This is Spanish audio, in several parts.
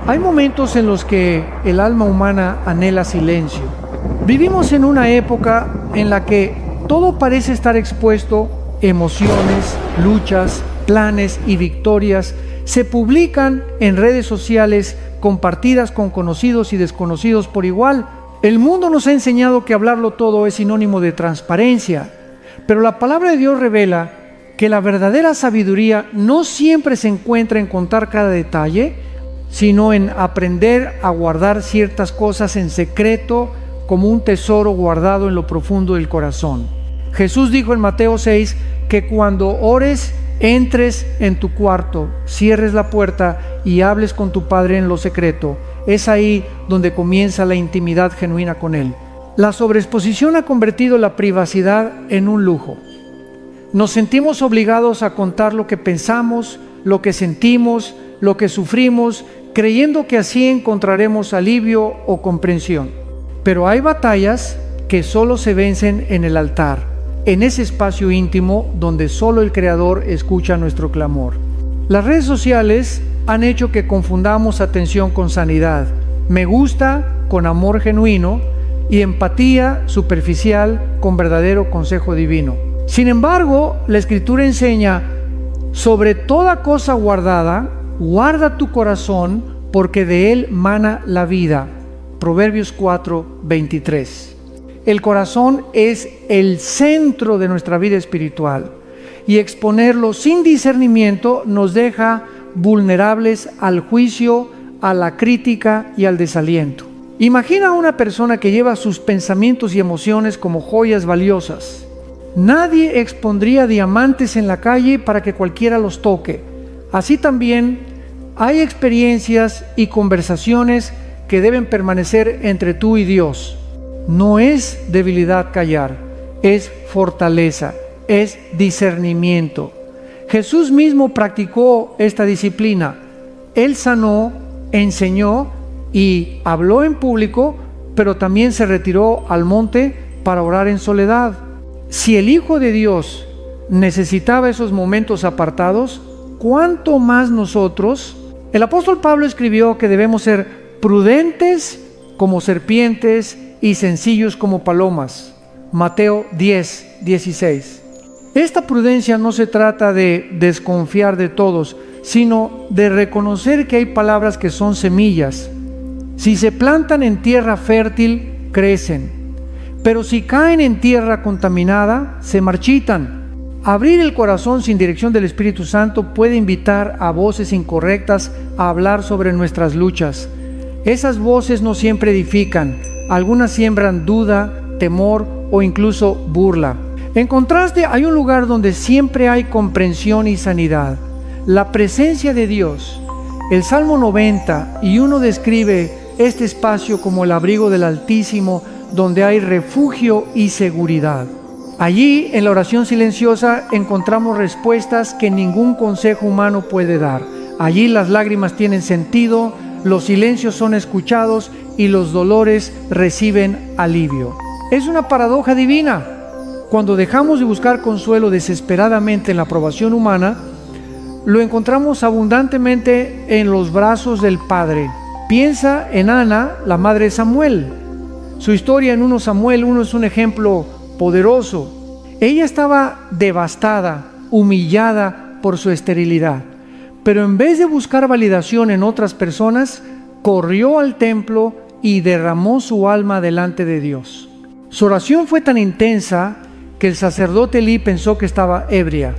Hay momentos en los que el alma humana anhela silencio. Vivimos en una época en la que todo parece estar expuesto, emociones, luchas, planes y victorias se publican en redes sociales compartidas con conocidos y desconocidos por igual. El mundo nos ha enseñado que hablarlo todo es sinónimo de transparencia, pero la palabra de Dios revela que la verdadera sabiduría no siempre se encuentra en contar cada detalle, sino en aprender a guardar ciertas cosas en secreto como un tesoro guardado en lo profundo del corazón. Jesús dijo en Mateo 6 que cuando ores, entres en tu cuarto, cierres la puerta y hables con tu Padre en lo secreto. Es ahí donde comienza la intimidad genuina con Él. La sobreexposición ha convertido la privacidad en un lujo. Nos sentimos obligados a contar lo que pensamos, lo que sentimos, lo que sufrimos, creyendo que así encontraremos alivio o comprensión. Pero hay batallas que solo se vencen en el altar, en ese espacio íntimo donde solo el Creador escucha nuestro clamor. Las redes sociales han hecho que confundamos atención con sanidad, me gusta con amor genuino y empatía superficial con verdadero consejo divino. Sin embargo, la Escritura enseña: sobre toda cosa guardada, guarda tu corazón, porque de él mana la vida. Proverbios 4:23. El corazón es el centro de nuestra vida espiritual, y exponerlo sin discernimiento nos deja vulnerables al juicio, a la crítica y al desaliento. Imagina a una persona que lleva sus pensamientos y emociones como joyas valiosas. Nadie expondría diamantes en la calle para que cualquiera los toque. Así también hay experiencias y conversaciones que deben permanecer entre tú y Dios. No es debilidad callar, es fortaleza, es discernimiento. Jesús mismo practicó esta disciplina. Él sanó, enseñó y habló en público, pero también se retiró al monte para orar en soledad. Si el Hijo de Dios necesitaba esos momentos apartados, ¿cuánto más nosotros? El apóstol Pablo escribió que debemos ser prudentes como serpientes y sencillos como palomas. Mateo 10:16. Esta prudencia no se trata de desconfiar de todos, sino de reconocer que hay palabras que son semillas. Si se plantan en tierra fértil, crecen, pero si caen en tierra contaminada, se marchitan. Abrir el corazón sin dirección del Espíritu Santo puede invitar a voces incorrectas a hablar sobre nuestras luchas. Esas voces no siempre edifican, algunas siembran duda, temor o incluso burla. En contraste, hay un lugar donde siempre hay comprensión y sanidad: la presencia de Dios. El Salmo 91 describe este espacio como el abrigo del Altísimo, donde hay refugio y seguridad. Allí, en la oración silenciosa, encontramos respuestas que ningún consejo humano puede dar. Allí las lágrimas tienen sentido, los silencios son escuchados y los dolores reciben alivio. Es una paradoja divina. Cuando dejamos de buscar consuelo desesperadamente en la aprobación humana, lo encontramos abundantemente en los brazos del Padre. Piensa en Ana, la madre de Samuel. Su historia en 1 Samuel 1 es un ejemplo poderoso. Ella estaba devastada, humillada por su esterilidad, pero en vez de buscar validación en otras personas, corrió al templo y derramó su alma delante de Dios. Su oración fue tan intensa que el sacerdote Elí pensó que estaba ebria.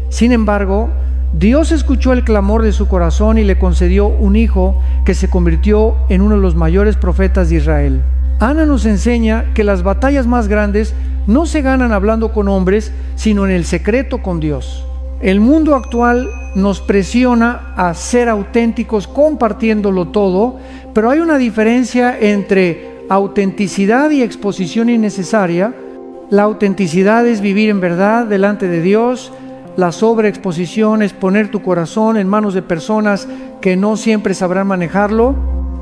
Sin embargo, Dios escuchó el clamor de su corazón y le concedió un hijo que se convirtió en uno de los mayores profetas de Israel. Ana nos enseña que las batallas más grandes no se ganan hablando con hombres, sino en el secreto con Dios. El mundo actual nos presiona a ser auténticos compartiéndolo todo, pero hay una diferencia entre autenticidad y exposición innecesaria. La autenticidad es vivir en verdad delante de Dios. La sobreexposición es poner tu corazón en manos de personas que no siempre sabrán manejarlo.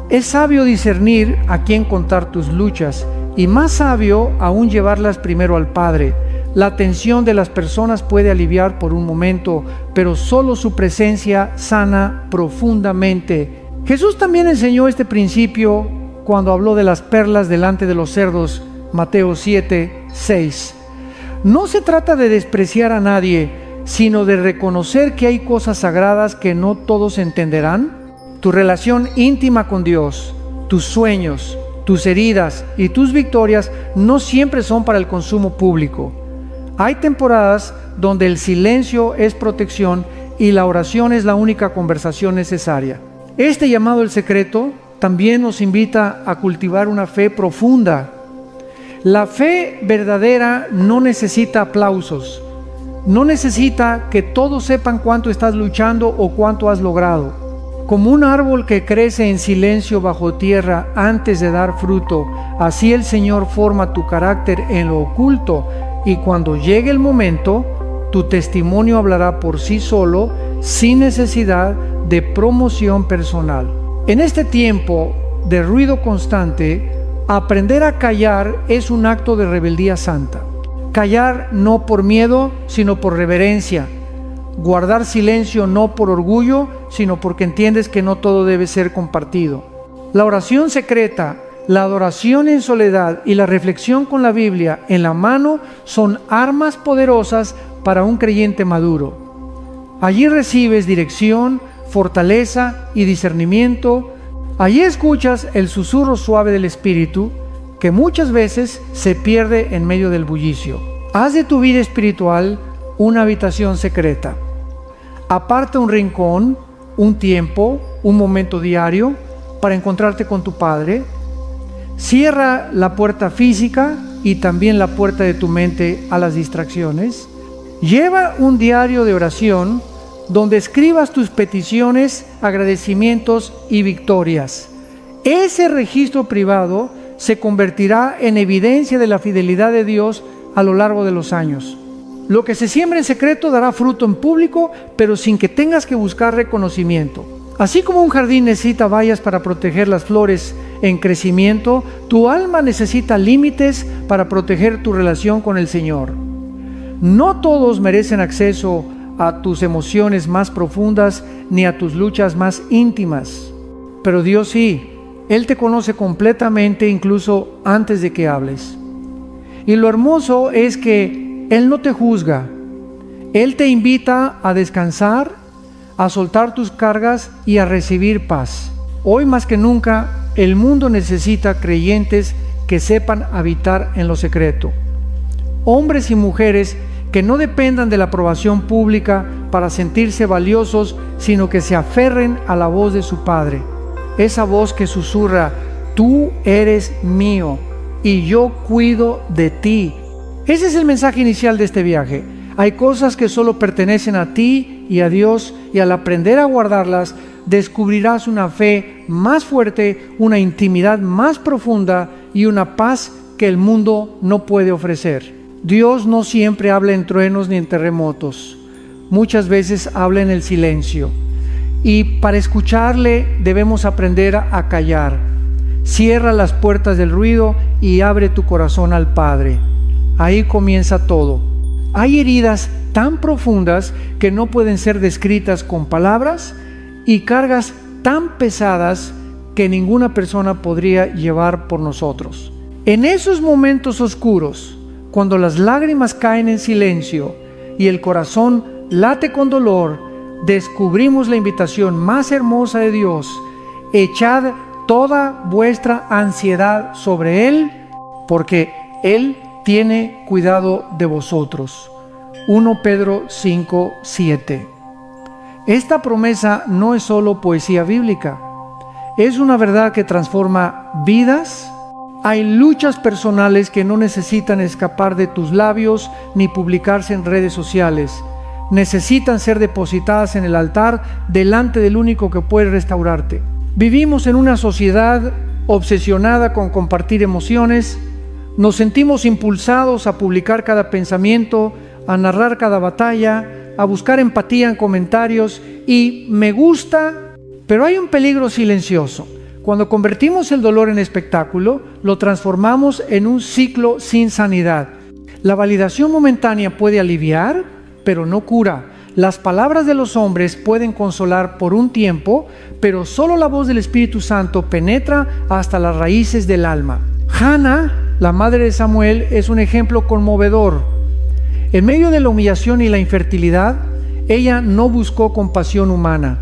Es sabio discernir a quién contar tus luchas, y más sabio aún llevarlas primero al Padre. La tensión de las personas puede aliviar por un momento, pero solo su presencia sana profundamente Jesús también enseñó este principio cuando habló de las perlas delante de los cerdos, Mateo 7:6. No se trata de despreciar a nadie, sino de reconocer que hay cosas sagradas que no todos entenderán. Tu relación íntima con Dios, tus sueños, tus heridas y tus victorias no siempre son para el consumo público. Hay temporadas donde el silencio es protección y la oración es la única conversación necesaria. Este llamado El Secreto también nos invita a cultivar una fe profunda. La fe verdadera no necesita aplausos, no necesita que todos sepan cuánto estás luchando o cuánto has logrado. Como un árbol que crece en silencio bajo tierra antes de dar fruto, así el Señor forma tu carácter en lo oculto, y cuando llegue el momento, tu testimonio hablará por sí solo, sin necesidad de promoción personal. En este tiempo de ruido constante, aprender a callar es un acto de rebeldía santa. Callar no por miedo, sino por reverencia. Guardar silencio no por orgullo, sino porque entiendes que no todo debe ser compartido. La oración secreta, la adoración en soledad y la reflexión con la Biblia en la mano son armas poderosas para un creyente maduro. Allí recibes dirección, fortaleza y discernimiento. Allí escuchas el susurro suave del Espíritu, que muchas veces se pierde en medio del bullicio. Haz de tu vida espiritual una habitación secreta. Aparta un rincón, un tiempo, un momento diario para encontrarte con tu Padre. Cierra la puerta física y también la puerta de tu mente a las distracciones. Lleva un diario de oración donde escribas tus peticiones, agradecimientos y victorias. Ese registro privado se convertirá en evidencia de la fidelidad de Dios a lo largo de los años. Lo que se siembra en secreto dará fruto en público, pero sin que tengas que buscar reconocimiento. Así como un jardín necesita vallas para proteger las flores en crecimiento, tu alma necesita límites para proteger tu relación con el Señor. No todos merecen acceso a tus emociones más profundas ni a tus luchas más íntimas, pero Dios sí. Él te conoce completamente, incluso antes de que hables. Y lo hermoso es que Él no te juzga. Él te invita a descansar, a soltar tus cargas y a recibir paz. Hoy más que nunca, el mundo necesita creyentes que sepan habitar en lo secreto. Hombres y mujeres que no dependan de la aprobación pública para sentirse valiosos, sino que se aferren a la voz de su Padre. Esa voz que susurra: tú eres mío y yo cuido de ti. Ese es el mensaje inicial de este viaje. Hay cosas que solo pertenecen a ti y a Dios, y al aprender a guardarlas, descubrirás una fe más fuerte, una intimidad más profunda y una paz que el mundo no puede ofrecer. Dios no siempre habla en truenos ni en terremotos. Muchas veces habla en el silencio. Y para escucharle debemos aprender a callar. Cierra las puertas del ruido y abre tu corazón al Padre. Ahí comienza todo. Hay heridas tan profundas que no pueden ser descritas con palabras y cargas tan pesadas que ninguna persona podría llevar por nosotros. En esos momentos oscuros, cuando las lágrimas caen en silencio y el corazón late con dolor, descubrimos la invitación más hermosa de Dios: echad toda vuestra ansiedad sobre Él, porque Él tiene cuidado de vosotros. 1 Pedro 5:7. Esta promesa no es solo poesía bíblica, es una verdad que transforma vidas. Hay luchas personales que no necesitan escapar de tus labios ni publicarse en redes sociales. Necesitan ser depositadas en el altar delante del único que puede restaurarte. Vivimos en una sociedad obsesionada con compartir emociones. Nos sentimos impulsados a publicar cada pensamiento, a narrar cada batalla, a buscar empatía en comentarios y me gusta, pero hay un peligro silencioso. Cuando convertimos el dolor en espectáculo, lo transformamos en un ciclo sin sanidad. La validación momentánea puede aliviar, pero no cura. Las palabras de los hombres pueden consolar por un tiempo, pero solo la voz del Espíritu Santo penetra hasta las raíces del alma. Hannah, la madre de Samuel, es un ejemplo conmovedor. En medio de la humillación y la infertilidad, ella no buscó compasión humana,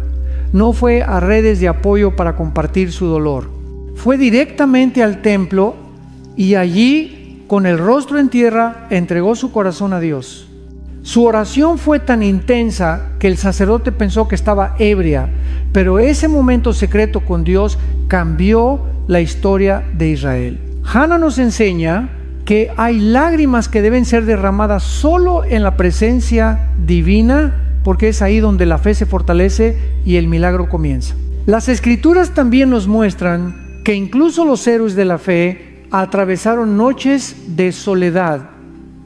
no fue a redes de apoyo para compartir su dolor. Fue directamente al templo y allí, con el rostro en tierra, entregó su corazón a Dios. Su oración fue tan intensa que el sacerdote pensó que estaba ebria, pero ese momento secreto con Dios cambió la historia de Israel. Hannah nos enseña que hay lágrimas que deben ser derramadas solo en la presencia divina, porque es ahí donde la fe se fortalece y el milagro comienza. Las Escrituras también nos muestran que incluso los héroes de la fe atravesaron noches de soledad.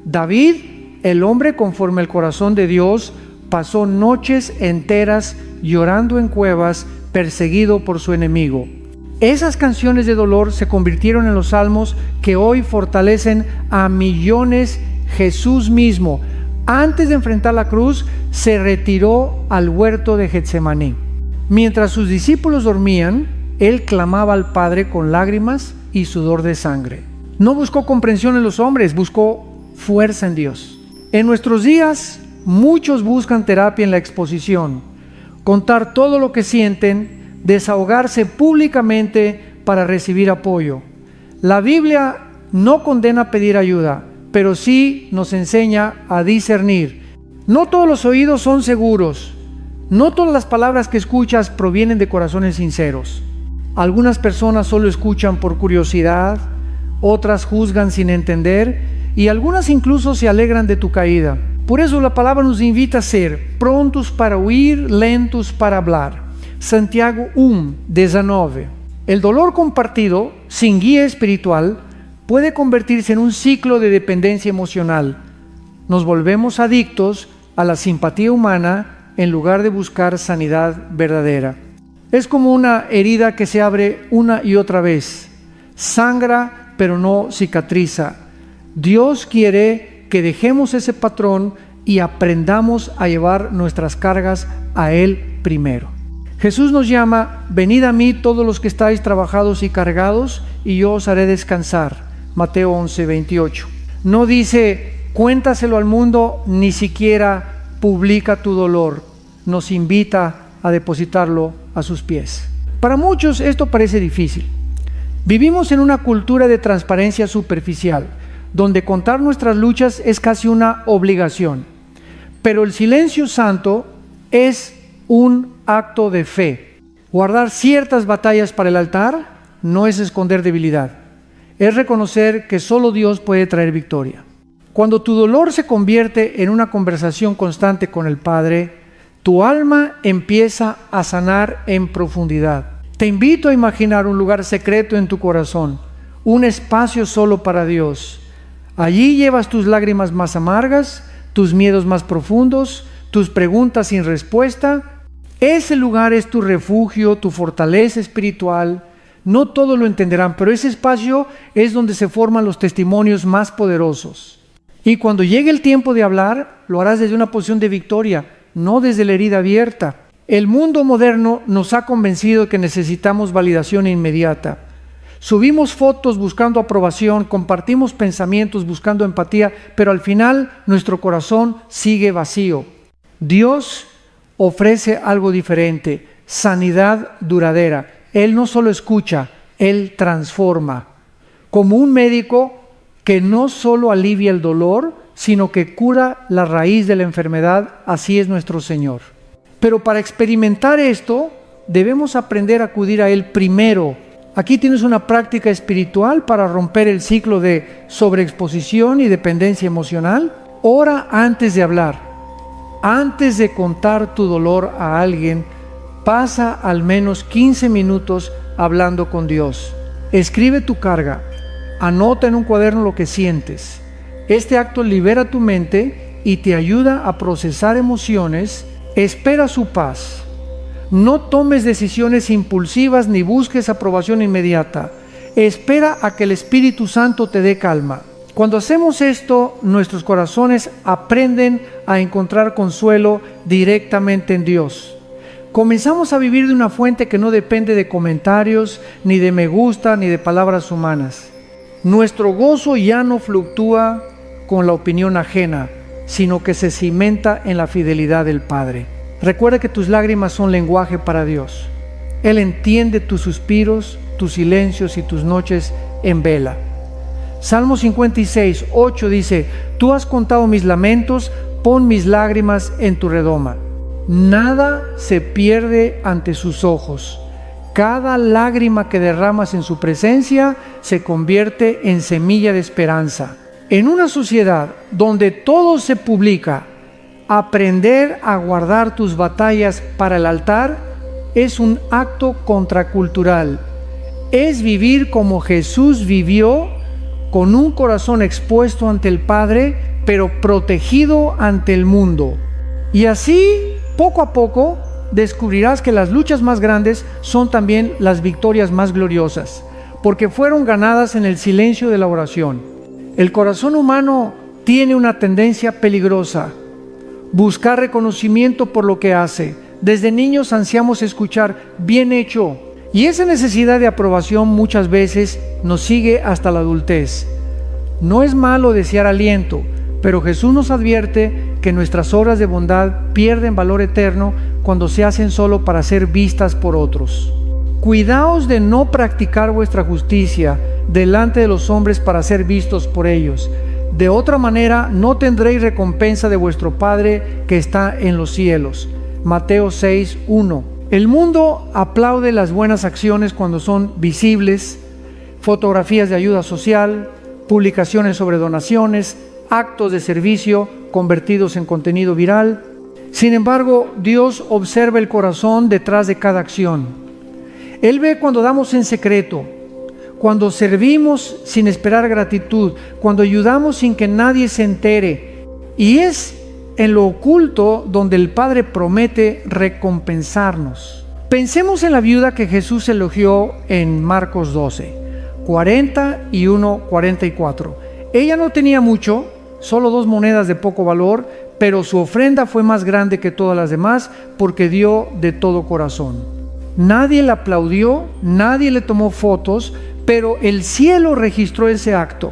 David, el hombre conforme al corazón de Dios, pasó noches enteras llorando en cuevas, perseguido por su enemigo. Esas canciones de dolor se convirtieron en los salmos que hoy fortalecen a millones. Jesús mismo, antes de enfrentar la cruz, se retiró al huerto de Getsemaní. Mientras sus discípulos dormían, él clamaba al Padre con lágrimas y sudor de sangre. No buscó comprensión en los hombres, buscó fuerza en Dios. En nuestros días, muchos buscan terapia en la exposición, contar todo lo que sienten, desahogarse públicamente para recibir apoyo. La Biblia no condena pedir ayuda, pero sí nos enseña a discernir. No todos los oídos son seguros, no todas las palabras que escuchas provienen de corazones sinceros. Algunas personas solo escuchan por curiosidad, otras juzgan sin entender y algunas incluso se alegran de tu caída. Por eso la palabra nos invita a ser prontos para oír, lentos para hablar. Santiago 1:19. El dolor compartido, sin guía espiritual, puede convertirse en un ciclo de dependencia emocional. Nos volvemos adictos a la simpatía humana en lugar de buscar sanidad verdadera. Es como una herida que se abre una y otra vez. Sangra, pero no cicatriza. Dios quiere que dejemos ese patrón y aprendamos a llevar nuestras cargas a Él primero. Jesús nos llama: venid a mí todos los que estáis trabajados y cargados, y yo os haré descansar. Mateo 11:28. No dice: cuéntaselo al mundo, ni siquiera publica tu dolor. Nos invita a depositarlo a sus pies. Para muchos esto parece difícil. Vivimos en una cultura de transparencia superficial, donde contar nuestras luchas es casi una obligación. Pero el silencio santo es un acto de fe. Guardar ciertas batallas para el altar no es esconder debilidad, es reconocer que solo Dios puede traer victoria. Cuando tu dolor se convierte en una conversación constante con el Padre, tu alma empieza a sanar en profundidad. Te invito a imaginar un lugar secreto en tu corazón, un espacio solo para Dios. Allí llevas tus lágrimas más amargas, tus miedos más profundos, tus preguntas sin respuesta. Ese lugar es tu refugio, tu fortaleza espiritual. No todos lo entenderán, pero ese espacio es donde se forman los testimonios más poderosos. Y cuando llegue el tiempo de hablar, lo harás desde una posición de victoria, no desde la herida abierta. El mundo moderno nos ha convencido que necesitamos validación inmediata. Subimos fotos buscando aprobación, compartimos pensamientos buscando empatía, pero al final nuestro corazón sigue vacío. Dios ofrece algo diferente: sanidad duradera. Él no solo escucha, Él transforma. Como un médico que no solo alivia el dolor, sino que cura la raíz de la enfermedad, así es nuestro Señor. Pero para experimentar esto, debemos aprender a acudir a Él primero. Aquí tienes una práctica espiritual para romper el ciclo de sobreexposición y dependencia emocional. Ora antes de hablar. Antes de contar tu dolor a alguien, pasa al menos 15 minutos hablando con Dios. Escribe tu carga. Anota en un cuaderno lo que sientes. Este acto libera tu mente y te ayuda a procesar emociones. Espera su paz. No tomes decisiones impulsivas ni busques aprobación inmediata. Espera a que el Espíritu Santo te dé calma. Cuando hacemos esto, nuestros corazones aprenden a encontrar consuelo directamente en Dios. Comenzamos a vivir de una fuente que no depende de comentarios, ni de me gusta, ni de palabras humanas. Nuestro gozo ya no fluctúa con la opinión ajena, sino que se cimenta en la fidelidad del Padre. Recuerda que tus lágrimas son lenguaje para Dios. Él entiende tus suspiros, tus silencios y tus noches en vela. Salmo 56, 8 dice: Tú has contado mis lamentos, pon mis lágrimas en tu redoma. Nada se pierde ante sus ojos. Cada lágrima que derramas en su presencia se convierte en semilla de esperanza. En una sociedad donde todo se publica, aprender a guardar tus batallas para el altar es un acto contracultural. Es vivir como Jesús vivió, con un corazón expuesto ante el Padre, pero protegido ante el mundo. Y así, poco a poco, descubrirás que las luchas más grandes son también las victorias más gloriosas, porque fueron ganadas en el silencio de la oración. El corazón humano tiene una tendencia peligrosa: buscar reconocimiento por lo que hace. Desde niños ansiamos escuchar bien hecho, y esa necesidad de aprobación muchas veces nos sigue hasta la adultez. No es malo desear aliento, pero Jesús nos advierte que nuestras obras de bondad pierden valor eterno cuando se hacen solo para ser vistas por otros. Cuidaos de no practicar vuestra justicia delante de los hombres para ser vistos por ellos. De otra manera no tendréis recompensa de vuestro Padre que está en los cielos. Mateo 6, 1. El mundo aplaude las buenas acciones cuando son visibles: fotografías de ayuda social, publicaciones sobre donaciones, actos de servicio convertidos en contenido viral. Sin embargo, Dios observa el corazón detrás de cada acción. Él ve cuando damos en secreto, cuando servimos sin esperar gratitud, cuando ayudamos sin que nadie se entere. Y es en lo oculto donde el Padre promete recompensarnos. Pensemos en la viuda que Jesús elogió en Marcos 12, 40 y 1, 44. Ella no tenía mucho, solo 2 monedas de poco valor, pero su ofrenda fue más grande que todas las demás porque dio de todo corazón. Nadie la aplaudió, nadie le tomó fotos, pero el cielo registró ese acto.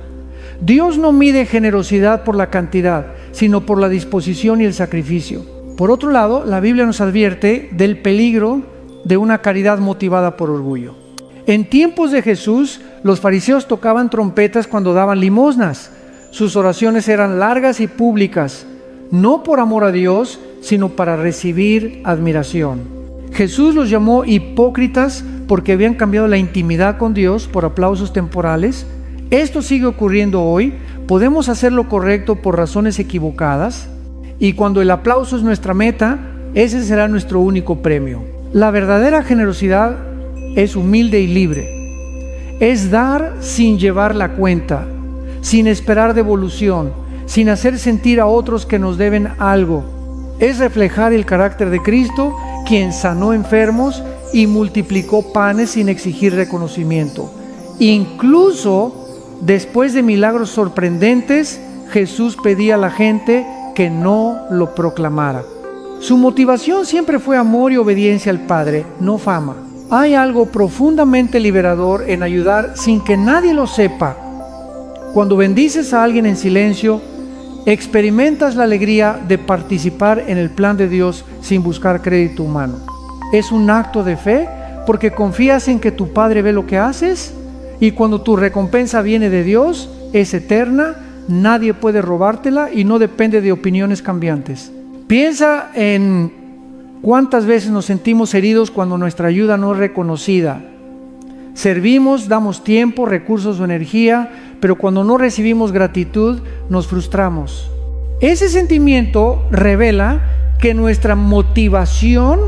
Dios no mide generosidad por la cantidad, sino por la disposición y el sacrificio. Por otro lado, la Biblia nos advierte del peligro de una caridad motivada por orgullo. En tiempos de Jesús, los fariseos tocaban trompetas cuando daban limosnas. Sus oraciones eran largas y públicas, no por amor a Dios, sino para recibir admiración. Jesús los llamó hipócritas porque habían cambiado la intimidad con Dios por aplausos temporales. Esto sigue ocurriendo hoy. Podemos hacer lo correcto por razones equivocadas, y cuando el aplauso es nuestra meta, ese será nuestro único premio. La verdadera generosidad es humilde y libre. Es dar sin llevar la cuenta, sin esperar devolución, sin hacer sentir a otros que nos deben algo. Es reflejar el carácter de Cristo, quien sanó enfermos y multiplicó panes sin exigir reconocimiento. Incluso después de milagros sorprendentes, Jesús pedía a la gente que no lo proclamara. Su motivación siempre fue amor y obediencia al Padre, no fama. Hay algo profundamente liberador en ayudar sin que nadie lo sepa. Cuando bendices a alguien en silencio, experimentas la alegría de participar en el plan de Dios sin buscar crédito humano. Es un acto de fe porque confías en que tu Padre ve lo que haces, y cuando tu recompensa viene de Dios, es eterna, nadie puede robártela y no depende de opiniones cambiantes. Piensa en cuántas veces nos sentimos heridos cuando nuestra ayuda no es reconocida. Servimos, damos tiempo, recursos o energía, pero cuando no recibimos gratitud, nos frustramos. Ese sentimiento revela que nuestra motivación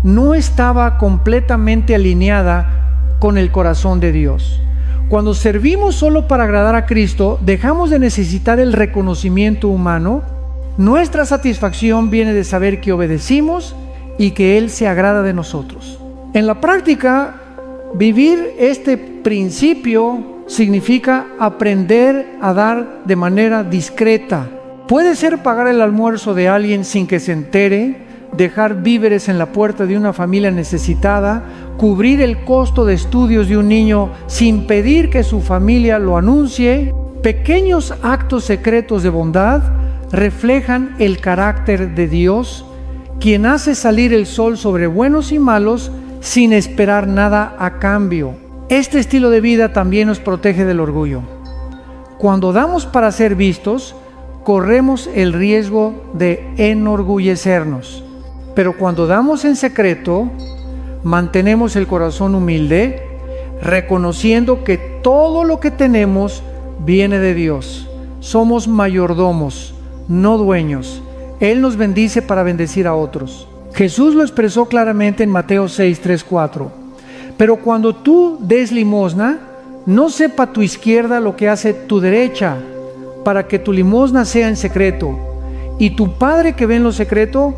no estaba completamente alineada con el corazón de Dios. Cuando servimos solo para agradar a Cristo, dejamos de necesitar el reconocimiento humano. Nuestra satisfacción viene de saber que obedecimos y que Él se agrada de nosotros. En la práctica, vivir este principio significa aprender a dar de manera discreta. Puede ser pagar el almuerzo de alguien sin que se entere, dejar víveres en la puerta de una familia necesitada, cubrir el costo de estudios de un niño sin pedir que su familia lo anuncie. Pequeños actos secretos de bondad reflejan el carácter de Dios, quien hace salir el sol sobre buenos y malos sin esperar nada a cambio. Este estilo de vida también nos protege del orgullo. Cuando damos para ser vistos, corremos el riesgo de enorgullecernos. Pero cuando damos en secreto, mantenemos el corazón humilde, reconociendo que todo lo que tenemos viene de Dios. Somos mayordomos, no dueños. Él nos bendice para bendecir a otros. Jesús lo expresó claramente en Mateo 6, 3, 4. Pero cuando tú des limosna, no sepa tu izquierda lo que hace tu derecha, para que tu limosna sea en secreto, y tu Padre que ve en lo secreto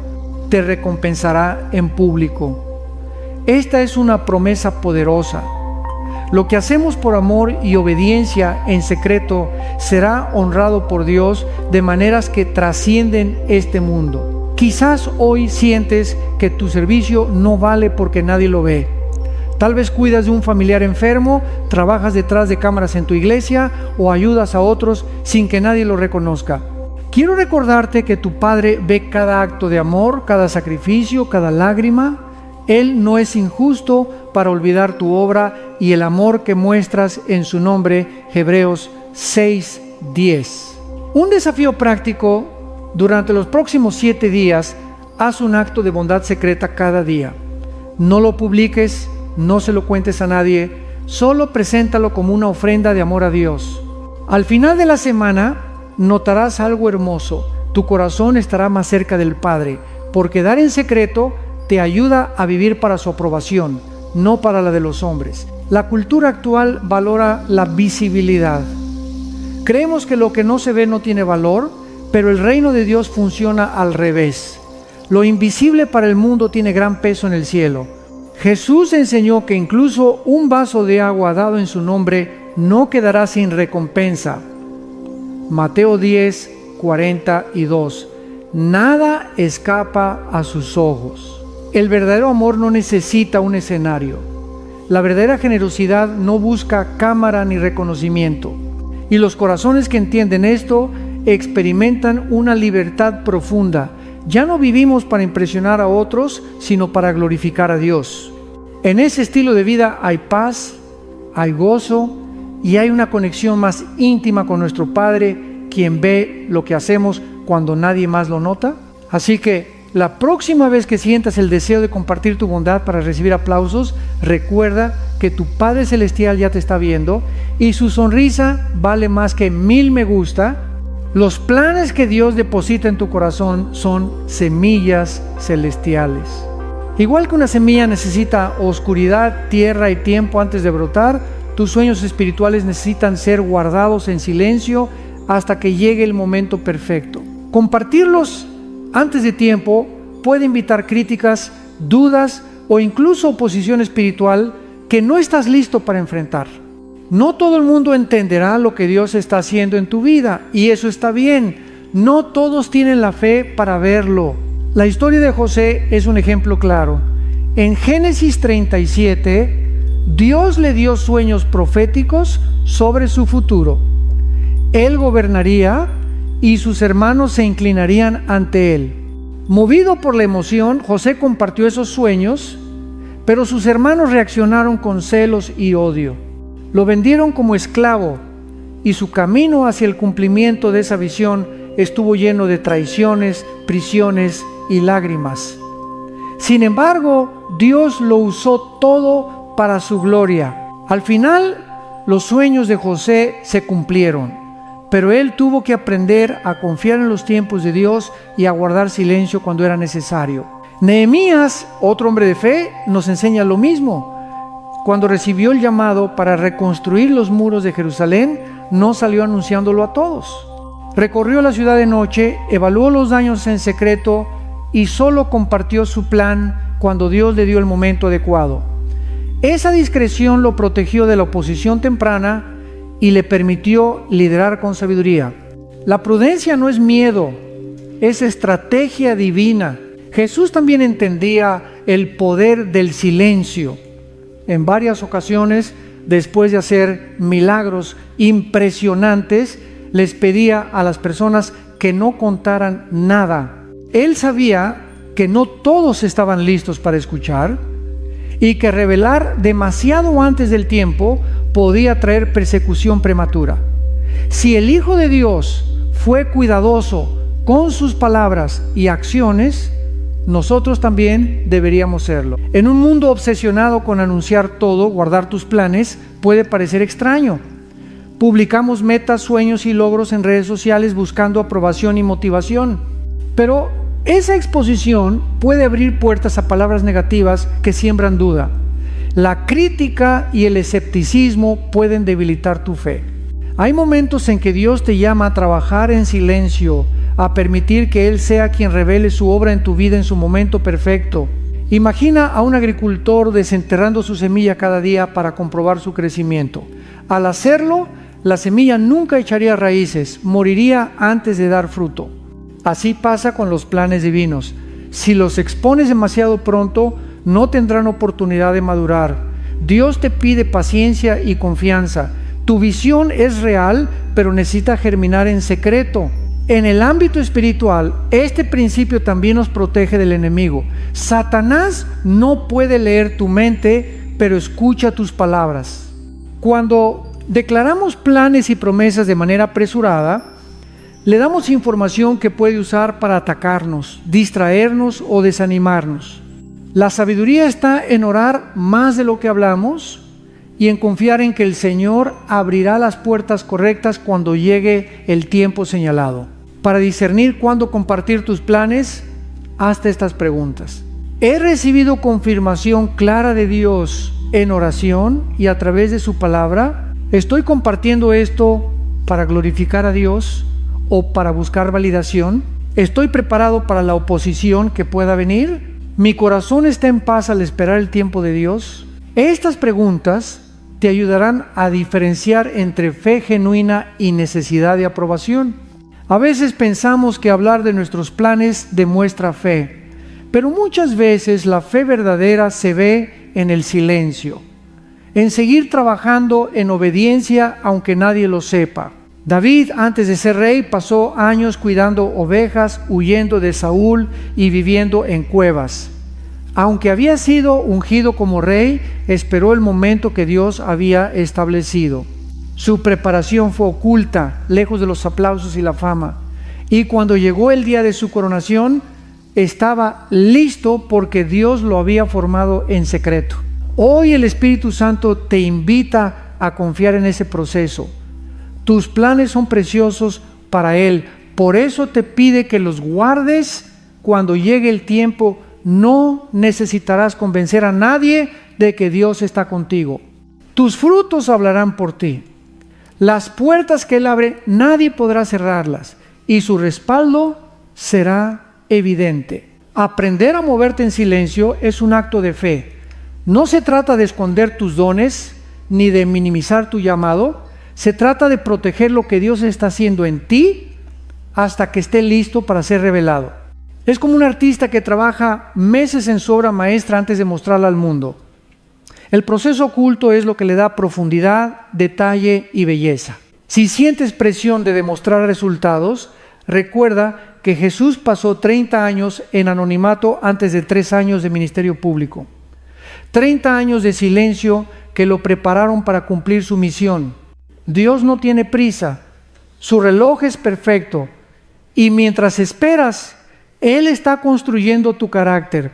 te recompensará en público. Esta es una promesa poderosa. Lo que hacemos por amor y obediencia en secreto será honrado por Dios de maneras que trascienden este mundo. Quizás hoy sientes que tu servicio no vale porque nadie lo ve. Tal vez cuidas de un familiar enfermo, trabajas detrás de cámaras en tu iglesia o ayudas a otros sin que nadie lo reconozca. Quiero recordarte que tu Padre ve cada acto de amor, cada sacrificio, cada lágrima. Él no es injusto para olvidar tu obra y el amor que muestras en su nombre. Hebreos 6:10. Un desafío práctico: durante los próximos 7 días, haz un acto de bondad secreta cada día. No lo publiques, no se lo cuentes a nadie, solo preséntalo como una ofrenda de amor a Dios. Al final de la semana, notarás algo hermoso. Tu corazón estará más cerca del Padre, porque dar en secreto te ayuda a vivir para su aprobación, no para la de los hombres. La cultura actual valora la visibilidad. Creemos que lo que no se ve no tiene valor, pero el reino de Dios funciona al revés. Lo invisible para el mundo tiene gran peso en el cielo. Jesús enseñó que incluso un vaso de agua dado en su nombre no quedará sin recompensa. Mateo 10, 42. Nada escapa a sus ojos. El verdadero amor no necesita un escenario. La verdadera generosidad no busca cámara ni reconocimiento. Y los corazones que entienden esto experimentan una libertad profunda. Ya no vivimos para impresionar a otros, sino para glorificar a Dios. En ese estilo de vida hay paz, hay gozo y hay una conexión más íntima con nuestro Padre, quien ve lo que hacemos cuando nadie más lo nota. Así que la próxima vez que sientas el deseo de compartir tu bondad para recibir aplausos, recuerda que tu Padre Celestial ya te está viendo y su sonrisa vale más que 1000 me gusta. Los planes que Dios deposita en tu corazón son semillas celestiales. Igual que una semilla necesita oscuridad, tierra y tiempo antes de brotar, tus sueños espirituales necesitan ser guardados en silencio hasta que llegue el momento perfecto. Compartirlos antes de tiempo puede invitar críticas, dudas o incluso oposición espiritual que no estás listo para enfrentar. No todo el mundo entenderá lo que Dios está haciendo en tu vida y eso está bien. No todos tienen la fe para verlo. La historia de José es un ejemplo claro. En Génesis 37, Dios le dio sueños proféticos sobre su futuro. Él gobernaría y sus hermanos se inclinarían ante él. Movido por la emoción, José compartió esos sueños, pero sus hermanos reaccionaron con celos y odio. Lo vendieron como esclavo y su camino hacia el cumplimiento de esa visión estuvo lleno de traiciones, prisiones y lágrimas. Sin embargo, Dios lo usó todo para su gloria. Al final, los sueños de José se cumplieron, pero él tuvo que aprender a confiar en los tiempos de Dios y a guardar silencio cuando era necesario. Nehemías, otro hombre de fe, nos enseña lo mismo. Cuando recibió el llamado para reconstruir los muros de Jerusalén, no salió anunciándolo a todos. Recorrió la ciudad de noche, evaluó los daños en secreto y solo compartió su plan cuando Dios le dio el momento adecuado. Esa discreción lo protegió de la oposición temprana y le permitió liderar con sabiduría. La prudencia no es miedo, es estrategia divina. Jesús también entendía el poder del silencio. En varias ocasiones, después de hacer milagros impresionantes, les pedía a las personas que no contaran nada. Él sabía que no todos estaban listos para escuchar y que revelar demasiado antes del tiempo podía traer persecución prematura. Si el Hijo de Dios fue cuidadoso con sus palabras y acciones, nosotros también deberíamos serlo. En un mundo obsesionado con anunciar todo, guardar tus planes puede parecer extraño. Publicamos metas, sueños y logros en redes sociales buscando aprobación y motivación. Pero esa exposición puede abrir puertas a palabras negativas que siembran duda. La crítica y el escepticismo pueden debilitar tu fe. Hay momentos en que Dios te llama a trabajar en silencio, a permitir que Él sea quien revele su obra en tu vida en su momento perfecto. Imagina a un agricultor desenterrando su semilla cada día para comprobar su crecimiento. Al hacerlo, la semilla nunca echaría raíces, moriría antes de dar fruto. Así pasa con los planes divinos. Si los expones demasiado pronto, no tendrán oportunidad de madurar. Dios te pide paciencia y confianza. Tu visión es real, pero necesita germinar en secreto. En el ámbito espiritual, este principio también nos protege del enemigo. Satanás no puede leer tu mente, pero escucha tus palabras. Cuando declaramos planes y promesas de manera apresurada, le damos información que puede usar para atacarnos, distraernos o desanimarnos. La sabiduría está en orar más de lo que hablamos y en confiar en que el Señor abrirá las puertas correctas cuando llegue el tiempo señalado. Para discernir cuándo compartir tus planes, hazte estas preguntas. ¿He recibido confirmación clara de Dios en oración y a través de su palabra? ¿Estoy compartiendo esto para glorificar a Dios o para buscar validación? ¿Estoy preparado para la oposición que pueda venir? ¿Mi corazón está en paz al esperar el tiempo de Dios? Estas preguntas te ayudarán a diferenciar entre fe genuina y necesidad de aprobación. A veces pensamos que hablar de nuestros planes demuestra fe, pero muchas veces la fe verdadera se ve en el silencio, en seguir trabajando en obediencia aunque nadie lo sepa. David, antes de ser rey, pasó años cuidando ovejas, huyendo de Saúl y viviendo en cuevas. Aunque había sido ungido como rey, esperó el momento que Dios había establecido. Su preparación fue oculta, lejos de los aplausos y la fama. Y cuando llegó el día de su coronación, estaba listo porque Dios lo había formado en secreto. Hoy el Espíritu Santo te invita a confiar en ese proceso. Tus planes son preciosos para Él. Por eso te pide que los guardes cuando llegue el tiempo. No necesitarás convencer a nadie de que Dios está contigo. Tus frutos hablarán por ti. Las puertas que Él abre, nadie podrá cerrarlas, y su respaldo será evidente. Aprender a moverte en silencio es un acto de fe. No se trata de esconder tus dones, ni de minimizar tu llamado. Se trata de proteger lo que Dios está haciendo en ti hasta que esté listo para ser revelado. Es como un artista que trabaja meses en su obra maestra antes de mostrarla al mundo. El proceso oculto es lo que le da profundidad, detalle y belleza. Si sientes presión de demostrar resultados, recuerda que Jesús pasó 30 años en anonimato antes de 3 años de ministerio público. 30 años de silencio que lo prepararon para cumplir su misión. Dios no tiene prisa, su reloj es perfecto, y mientras esperas, Él está construyendo tu carácter,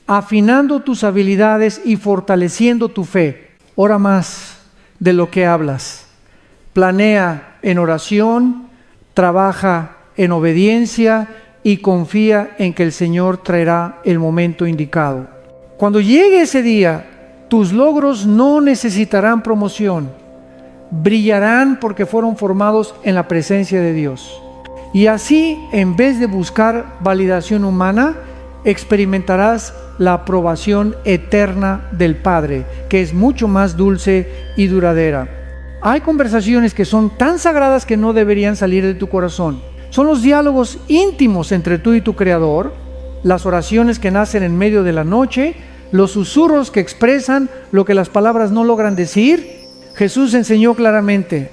afinando tus habilidades y fortaleciendo tu fe. Ora más de lo que hablas. Planea en oración, trabaja en obediencia y confía en que el Señor traerá el momento indicado. Cuando llegue ese día, tus logros no necesitarán promoción. Brillarán porque fueron formados en la presencia de Dios. Y así, en vez de buscar validación humana, experimentarás la aprobación eterna del Padre, que es mucho más dulce y duradera. Hay conversaciones que son tan sagradas que no deberían salir de tu corazón. Son los diálogos íntimos entre tú y tu Creador, las oraciones que nacen en medio de la noche, los susurros que expresan lo que las palabras no logran decir. Jesús enseñó claramente: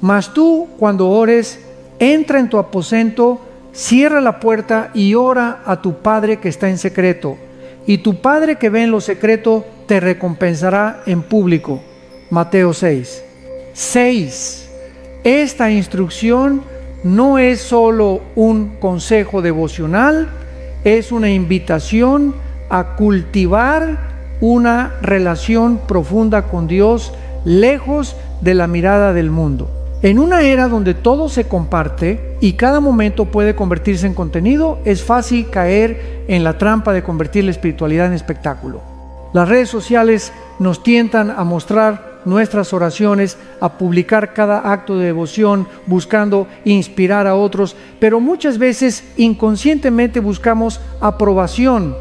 mas tú, cuando ores, entra en tu aposento, cierra la puerta y ora a tu Padre que está en secreto, y tu Padre que ve en lo secreto te recompensará en público. Mateo 6. Esta instrucción no es solo un consejo devocional, es una invitación a cultivar una relación profunda con Dios, lejos de la mirada del mundo. En una era donde todo se comparte y cada momento puede convertirse en contenido, es fácil caer en la trampa de convertir la espiritualidad en espectáculo. Las redes sociales nos tientan a mostrar nuestras oraciones, a publicar cada acto de devoción buscando inspirar a otros, pero muchas veces inconscientemente buscamos aprobación.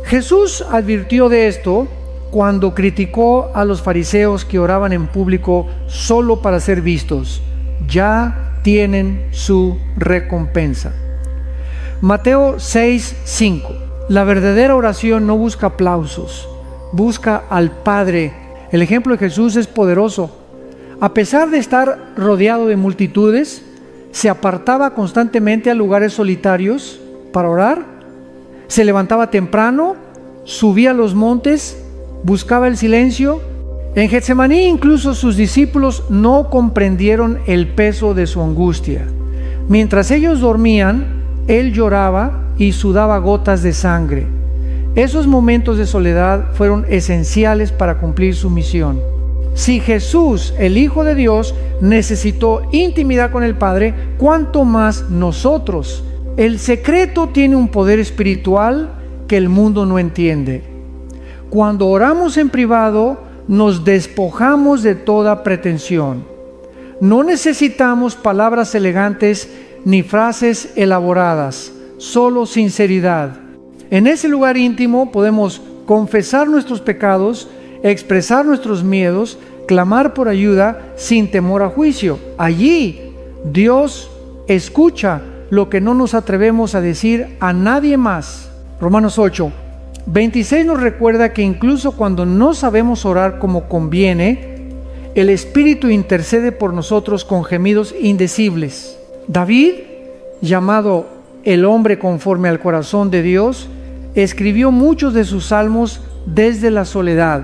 Jesús advirtió de esto cuando criticó a los fariseos que oraban en público solo para ser vistos. Ya tienen su recompensa. Mateo 6:5. La verdadera oración no busca aplausos, busca al Padre. El ejemplo de Jesús es poderoso. A pesar de estar rodeado de multitudes, se apartaba constantemente a lugares solitarios para orar, se levantaba temprano, subía a los montes, buscaba el silencio. En Getsemaní incluso sus discípulos no comprendieron el peso de su angustia. Mientras ellos dormían, él lloraba y sudaba gotas de sangre. Esos momentos de soledad fueron esenciales para cumplir su misión. Si Jesús, el Hijo de Dios, necesitó intimidad con el Padre, ¿cuánto más nosotros? El secreto tiene un poder espiritual que el mundo no entiende. Cuando oramos en privado, nos despojamos de toda pretensión. No necesitamos palabras elegantes ni frases elaboradas, solo sinceridad. En ese lugar íntimo podemos confesar nuestros pecados, expresar nuestros miedos, clamar por ayuda sin temor a juicio. Allí Dios escucha lo que no nos atrevemos a decir a nadie más. Romanos 8:26 nos recuerda que incluso cuando no sabemos orar como conviene, el Espíritu intercede por nosotros con gemidos indecibles. David, llamado el hombre conforme al corazón de Dios, escribió muchos de sus salmos desde la soledad.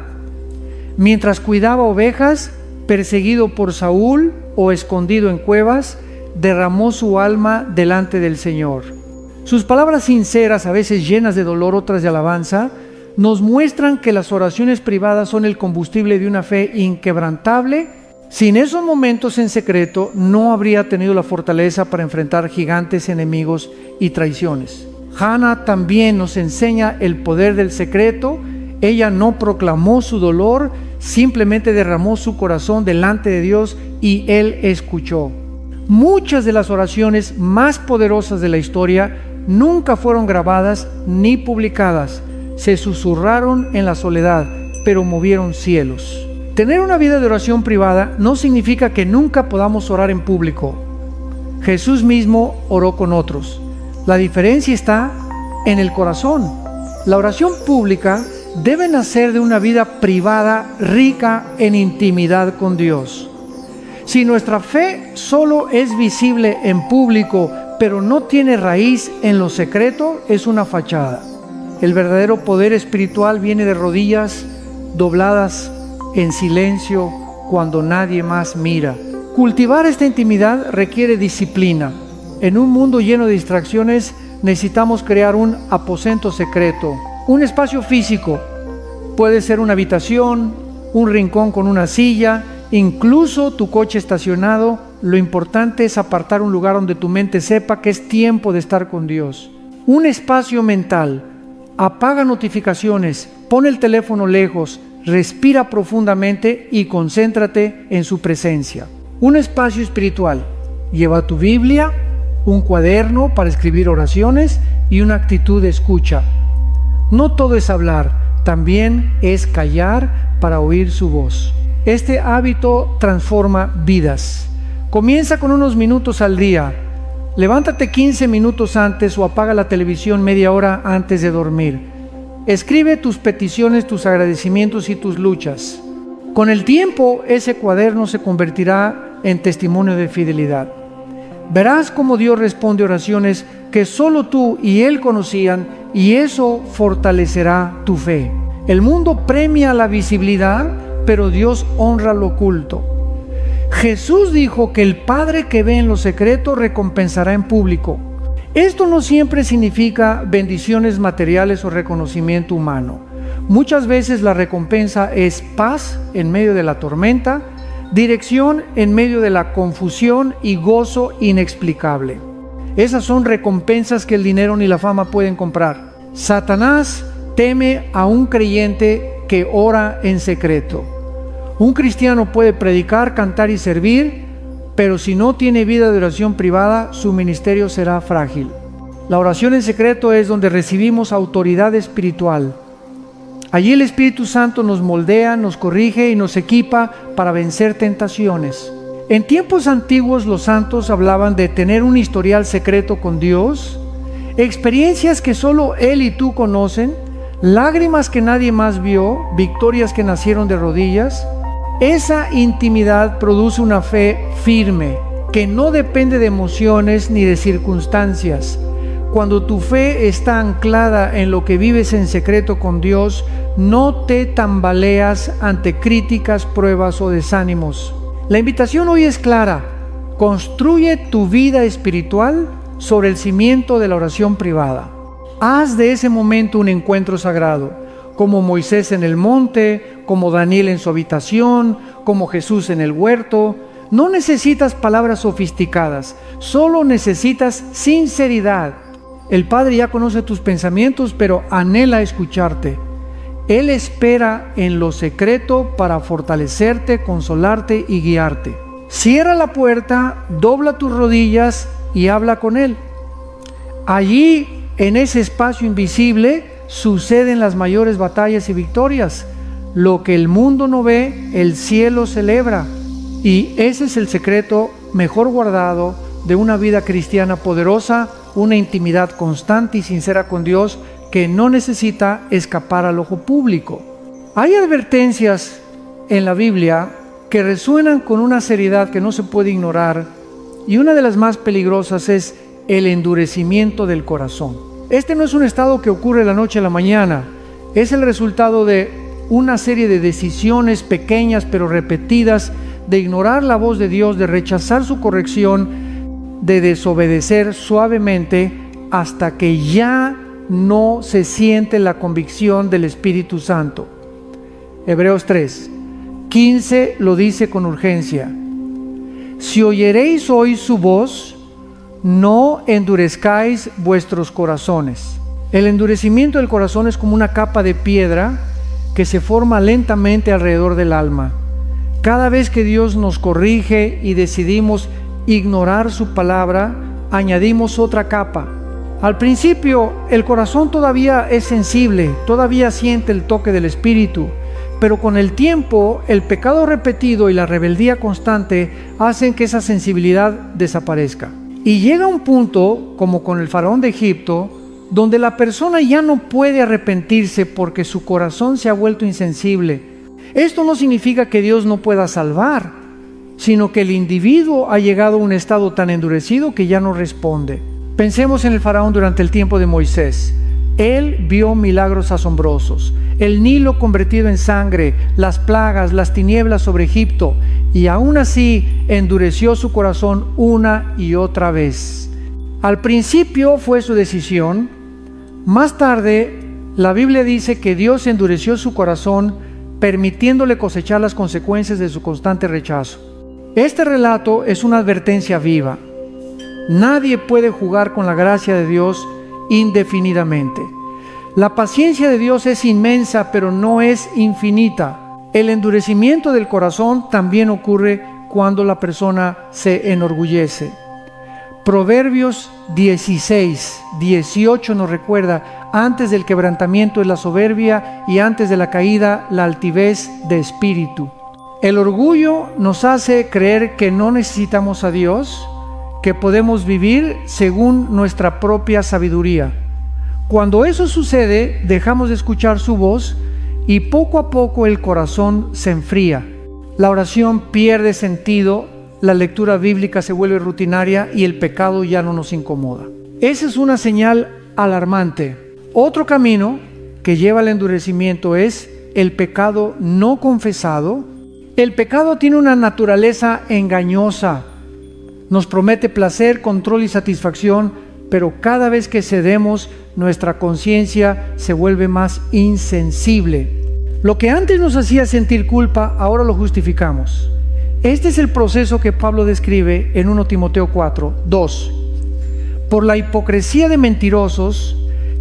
Mientras cuidaba ovejas, perseguido por Saúl o escondido en cuevas, derramó su alma delante del Señor. Sus palabras sinceras, a veces llenas de dolor, otras de alabanza, nos muestran que las oraciones privadas son el combustible de una fe inquebrantable. Sin esos momentos en secreto, no habría tenido la fortaleza para enfrentar gigantes, enemigos y traiciones. Hannah también nos enseña el poder del secreto. Ella no proclamó su dolor, simplemente derramó su corazón delante de Dios y Él escuchó. Muchas de las oraciones más poderosas de la historia nunca fueron grabadas ni publicadas. Se susurraron en la soledad, pero movieron cielos. Tener una vida de oración privada no significa que nunca podamos orar en público. Jesús mismo oró con otros. La diferencia está en el corazón. La oración pública debe nacer de una vida privada rica en intimidad con Dios. Si nuestra fe solo es visible en público, pero no tiene raíz en lo secreto, es una fachada. El verdadero poder espiritual viene de rodillas dobladas en silencio cuando nadie más mira. Cultivar esta intimidad requiere disciplina. En un mundo lleno de distracciones, necesitamos crear un aposento secreto, un espacio físico. Puede ser una habitación, un rincón con una silla, incluso tu coche estacionado. Lo importante es apartar un lugar donde tu mente sepa que es tiempo de estar con Dios. Un espacio mental. Apaga notificaciones, pon el teléfono lejos, respira profundamente y concéntrate en su presencia. Un espacio espiritual. Lleva tu Biblia, un cuaderno para escribir oraciones y una actitud de escucha. No todo es hablar, también es callar para oír su voz. Este hábito transforma vidas. Comienza con unos minutos al día. Levántate 15 minutos antes o apaga la televisión media hora antes de dormir. Escribe tus peticiones, tus agradecimientos y tus luchas. Con el tiempo, ese cuaderno se convertirá en testimonio de fidelidad. Verás cómo Dios responde oraciones que solo tú y Él conocían, y eso fortalecerá tu fe. El mundo premia la visibilidad, pero Dios honra lo oculto. Jesús dijo que el Padre que ve en lo secreto recompensará en público. Esto no siempre significa bendiciones materiales o reconocimiento humano. Muchas veces la recompensa es paz en medio de la tormenta, dirección en medio de la confusión y gozo inexplicable. Esas son recompensas que el dinero ni la fama pueden comprar. Satanás teme a un creyente que ora en secreto. Un cristiano puede predicar, cantar y servir, pero si no tiene vida de oración privada, su ministerio será frágil. La oración en secreto es donde recibimos autoridad espiritual. Allí el Espíritu Santo nos moldea, nos corrige y nos equipa para vencer tentaciones. En tiempos antiguos los santos hablaban de tener un historial secreto con Dios, experiencias que solo Él y tú conocen, lágrimas que nadie más vio, victorias que nacieron de rodillas. Esa intimidad produce una fe firme, que no depende de emociones ni de circunstancias. Cuando tu fe está anclada en lo que vives en secreto con Dios, no te tambaleas ante críticas, pruebas o desánimos. La invitación hoy es clara: construye tu vida espiritual sobre el cimiento de la oración privada. Haz de ese momento un encuentro sagrado, como Moisés en el monte, como Daniel en su habitación, como Jesús en el huerto. No necesitas palabras sofisticadas, solo necesitas sinceridad. El Padre ya conoce tus pensamientos, pero anhela escucharte. Él espera en lo secreto para fortalecerte, consolarte y guiarte. Cierra la puerta, dobla tus rodillas y habla con Él. Allí, en ese espacio invisible, suceden las mayores batallas y victorias. Lo que el mundo no ve, el cielo celebra. Y ese es el secreto mejor guardado de una vida cristiana poderosa, una intimidad constante y sincera con Dios que no necesita escapar al ojo público. Hay advertencias en la Biblia que resuenan con una seriedad que no se puede ignorar, y una de las más peligrosas es el endurecimiento del corazón. Este no es un estado que ocurre de la noche a la mañana, es el resultado de una serie de decisiones pequeñas pero repetidas, de ignorar la voz de Dios, de rechazar su corrección, de desobedecer suavemente hasta que ya no se siente la convicción del Espíritu Santo. Hebreos 3:15 lo dice con urgencia: si oyeréis hoy su voz, no endurezcáis vuestros corazones. El endurecimiento del corazón es como una capa de piedra que se forma lentamente alrededor del alma. Cada vez que Dios nos corrige y decidimos ignorar su palabra, añadimos otra capa. Al principio, el corazón todavía es sensible, todavía siente el toque del Espíritu, pero con el tiempo, el pecado repetido y la rebeldía constante hacen que esa sensibilidad desaparezca. Y llega un punto, como con el faraón de Egipto, donde la persona ya no puede arrepentirse porque su corazón se ha vuelto insensible. Esto no significa que Dios no pueda salvar, sino que el individuo ha llegado a un estado tan endurecido que ya no responde. Pensemos en el faraón durante el tiempo de Moisés. Él vio milagros asombrosos, el Nilo convertido en sangre, las plagas, las tinieblas sobre Egipto, y aún así endureció su corazón una y otra vez. Al principio fue su decisión. Más tarde, la Biblia dice que Dios endureció su corazón, permitiéndole cosechar las consecuencias de su constante rechazo. Este relato es una advertencia viva. Nadie puede jugar con la gracia de Dios indefinidamente. La paciencia de Dios es inmensa, pero no es infinita. El endurecimiento del corazón también ocurre cuando la persona se enorgullece. Proverbios 16:18 nos recuerda: antes del quebrantamiento es la soberbia, y antes de la caída la altivez de espíritu. El orgullo nos hace creer que no necesitamos a Dios, que podemos vivir según nuestra propia sabiduría. Cuando eso sucede, dejamos de escuchar su voz y poco a poco el corazón se enfría. La oración pierde sentido, la lectura bíblica se vuelve rutinaria y el pecado ya no nos incomoda. Esa es una señal alarmante. Otro camino que lleva al endurecimiento es el pecado no confesado. El pecado tiene una naturaleza engañosa. Nos promete placer, control y satisfacción, pero cada vez que cedemos, nuestra conciencia se vuelve más insensible. Lo que antes nos hacía sentir culpa, ahora lo justificamos. Este es el proceso que Pablo describe en 1 Timoteo 4:2. Por la hipocresía de mentirosos,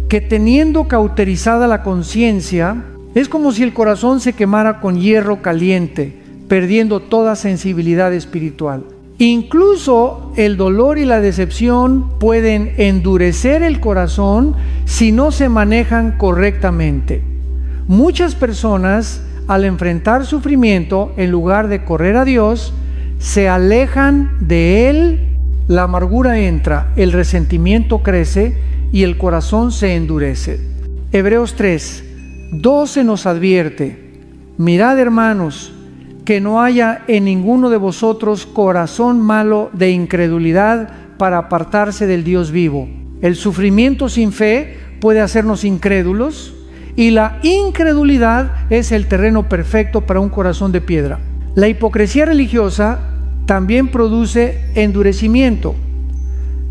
que teniendo cauterizada la conciencia, es como si el corazón se quemara con hierro caliente, perdiendo toda sensibilidad espiritual. Incluso el dolor y la decepción pueden endurecer el corazón si no se manejan correctamente. Muchas personas, al enfrentar sufrimiento, en lugar de correr a Dios, se alejan de Él. La amargura entra, el resentimiento crece y el corazón se endurece. Hebreos 3:12 nos advierte: mirad, hermanos, que no haya en ninguno de vosotros corazón malo de incredulidad para apartarse del Dios vivo. El sufrimiento sin fe puede hacernos incrédulos, y la incredulidad es el terreno perfecto para un corazón de piedra. La hipocresía religiosa también produce endurecimiento.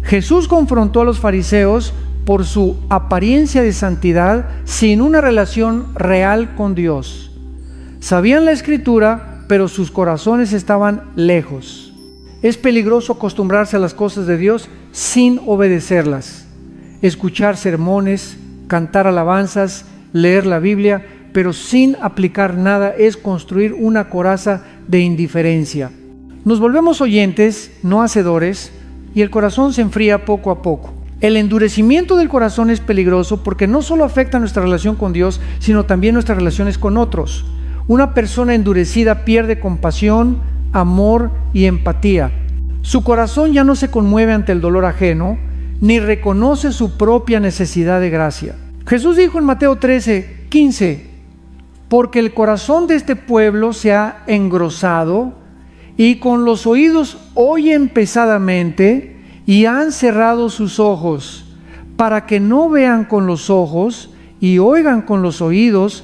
Jesús confrontó a los fariseos por su apariencia de santidad sin una relación real con Dios. Sabían la Escritura, pero sus corazones estaban lejos. Es peligroso acostumbrarse a las cosas de Dios sin obedecerlas. Escuchar sermones, cantar alabanzas, leer la Biblia, pero sin aplicar nada es construir una coraza de indiferencia. Nos volvemos oyentes, no hacedores, y el corazón se enfría poco a poco. El endurecimiento del corazón es peligroso porque no solo afecta nuestra relación con Dios, sino también nuestras relaciones con otros. Una persona endurecida pierde compasión, amor y empatía. Su corazón ya no se conmueve ante el dolor ajeno, ni reconoce su propia necesidad de gracia. Jesús dijo en Mateo 13:15: porque el corazón de este pueblo se ha engrosado, y con los oídos oyen pesadamente, y han cerrado sus ojos, para que no vean con los ojos, y oigan con los oídos,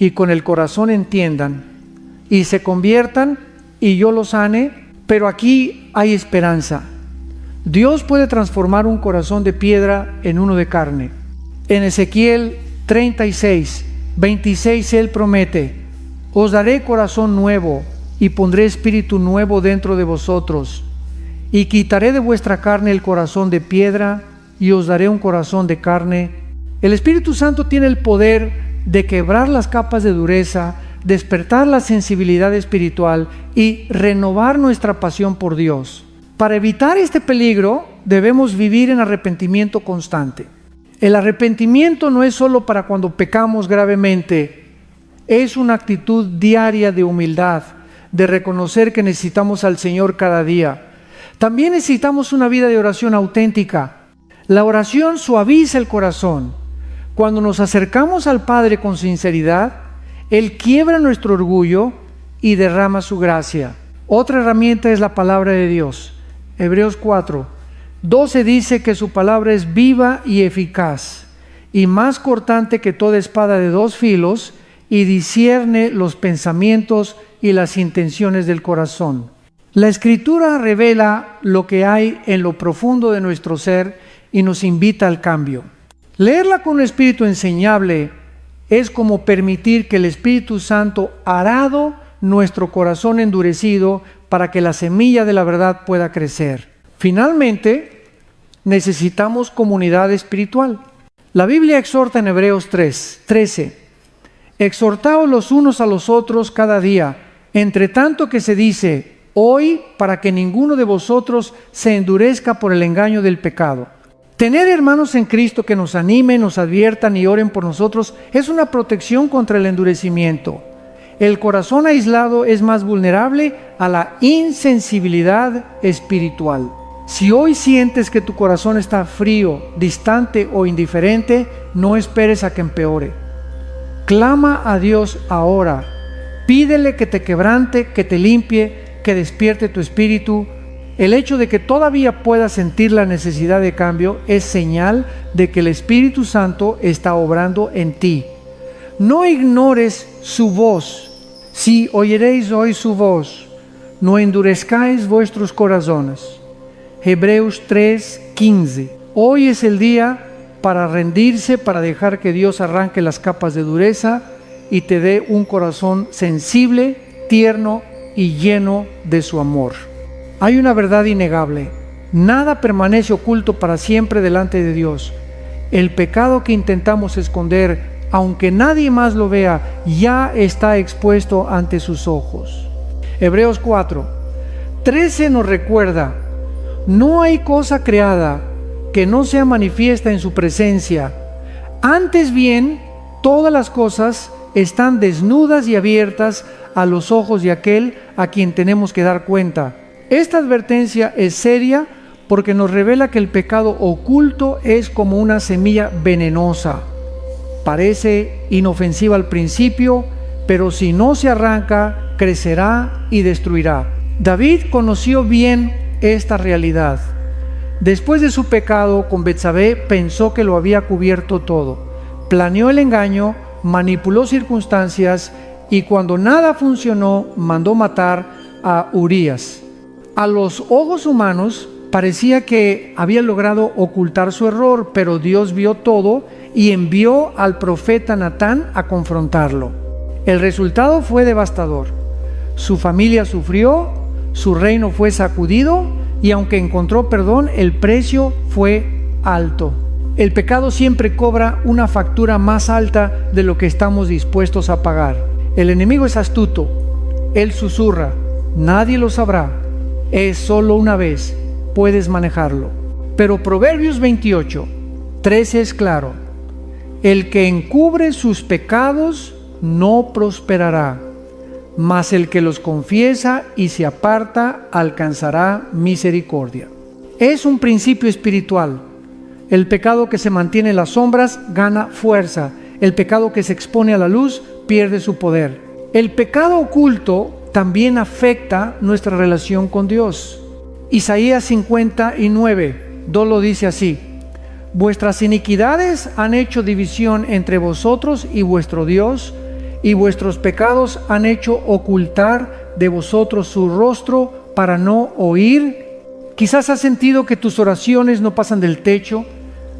y con el corazón entiendan, y se conviertan, y yo los sane. Pero aquí hay esperanza. Dios puede transformar un corazón de piedra en uno de carne. En Ezequiel 36:26 Él promete: os daré corazón nuevo, y pondré espíritu nuevo dentro de vosotros, y quitaré de vuestra carne el corazón de piedra, y os daré un corazón de carne. El Espíritu Santo tiene el poder de quebrar las capas de dureza, despertar la sensibilidad espiritual y renovar nuestra pasión por Dios. Para evitar este peligro, debemos vivir en arrepentimiento constante. El arrepentimiento no es solo para cuando pecamos gravemente, es una actitud diaria de humildad, de reconocer que necesitamos al Señor cada día. También necesitamos una vida de oración auténtica. La oración suaviza el corazón. Cuando nos acercamos al Padre con sinceridad, Él quiebra nuestro orgullo y derrama su gracia. Otra herramienta es la palabra de Dios. Hebreos 4:12 dice que su palabra es viva y eficaz, y más cortante que toda espada de dos filos, y discierne los pensamientos y las intenciones del corazón. La Escritura revela lo que hay en lo profundo de nuestro ser y nos invita al cambio. Leerla con un espíritu enseñable es como permitir que el Espíritu Santo arado nuestro corazón endurecido para que la semilla de la verdad pueda crecer. Finalmente, necesitamos comunidad espiritual. La Biblia exhorta en Hebreos 13: exhortaos los unos a los otros cada día, entre tanto que se dice hoy, para que ninguno de vosotros se endurezca por el engaño del pecado. Tener hermanos en Cristo que nos animen, nos adviertan y oren por nosotros es una protección contra el endurecimiento. El corazón aislado es más vulnerable a la insensibilidad espiritual. Si hoy sientes que tu corazón está frío, distante o indiferente, no esperes a que empeore. Clama a Dios ahora. Pídele que te quebrante, que te limpie, que despierte tu espíritu. El hecho de que todavía puedas sentir la necesidad de cambio es señal de que el Espíritu Santo está obrando en ti. No ignores su voz. Si oyeréis hoy su voz, no endurezcáis vuestros corazones. Hebreos 3:15. Hoy es el día para rendirse, para dejar que Dios arranque las capas de dureza y te dé un corazón sensible, tierno y lleno de su amor. Hay una verdad innegable: nada permanece oculto para siempre delante de Dios. El pecado que intentamos esconder, aunque nadie más lo vea, ya está expuesto ante sus ojos. Hebreos 4:13 nos recuerda: no hay cosa creada que no sea manifiesta en su presencia. Antes bien, todas las cosas están desnudas y abiertas a los ojos de aquel a quien tenemos que dar cuenta. Esta advertencia es seria porque nos revela que el pecado oculto es como una semilla venenosa. Parece inofensiva al principio, pero si no se arranca, crecerá y destruirá. David conoció bien esta realidad. Después de su pecado con Betsabé, pensó que lo había cubierto todo. Planeó el engaño, manipuló circunstancias y cuando nada funcionó, mandó matar a Urías. A los ojos humanos parecía que había logrado ocultar su error, pero Dios vio todo y envió al profeta Natán a confrontarlo. El resultado fue devastador. Su familia sufrió, su reino fue sacudido y aunque encontró perdón, el precio fue alto. El pecado siempre cobra una factura más alta de lo que estamos dispuestos a pagar. El enemigo es astuto. Él susurra: nadie lo sabrá. Es solo una vez. Puedes manejarlo. Pero Proverbios 28:13 es claro: el que encubre sus pecados no prosperará, mas el que los confiesa y se aparta alcanzará misericordia. Es un principio espiritual. El pecado que se mantiene en las sombras gana fuerza. El pecado que se expone a la luz pierde su poder. El pecado oculto también afecta nuestra relación con Dios. Isaías 59:2 lo dice así: vuestras iniquidades han hecho división entre vosotros y vuestro Dios, y vuestros pecados han hecho ocultar de vosotros su rostro para no oír. Quizás has sentido que tus oraciones no pasan del techo,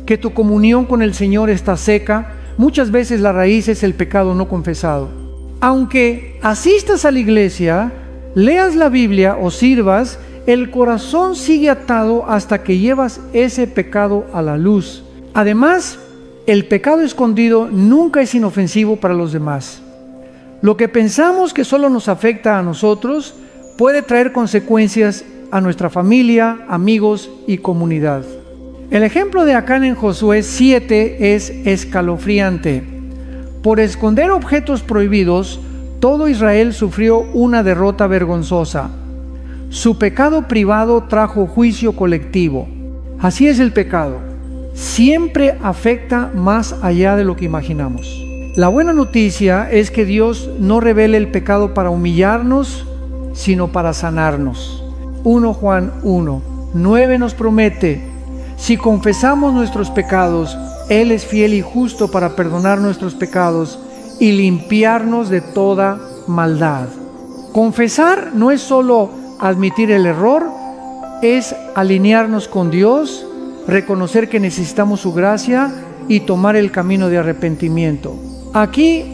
que tu comunión con el Señor está seca. Muchas veces la raíz es el pecado no confesado. Aunque asistas a la iglesia, leas la Biblia o sirvas, el corazón sigue atado hasta que llevas ese pecado a la luz. Además, el pecado escondido nunca es inofensivo para los demás. Lo que pensamos que solo nos afecta a nosotros puede traer consecuencias a nuestra familia, amigos y comunidad. El ejemplo de Acán en Josué 7 es escalofriante. Por esconder objetos prohibidos, todo Israel sufrió una derrota vergonzosa. Su pecado privado trajo juicio colectivo. Así es el pecado. Siempre afecta más allá de lo que imaginamos. La buena noticia es que Dios no revela el pecado para humillarnos, sino para sanarnos. 1 Juan 1:9 nos promete: si confesamos nuestros pecados, Él es fiel y justo para perdonar nuestros pecados y limpiarnos de toda maldad. Confesar no es solo admitir el error, es alinearnos con Dios, reconocer que necesitamos su gracia y tomar el camino de arrepentimiento. Aquí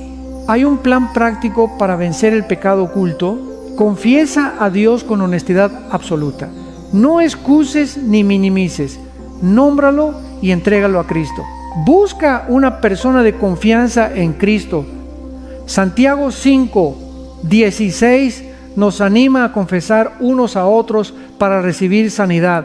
hay un plan práctico para vencer el pecado oculto. Confiesa a Dios con honestidad absoluta. No excuses ni minimices. Nómbralo y entrégalo a Cristo. Busca una persona de confianza en Cristo. Santiago 5:16 nos anima a confesar unos a otros para recibir sanidad.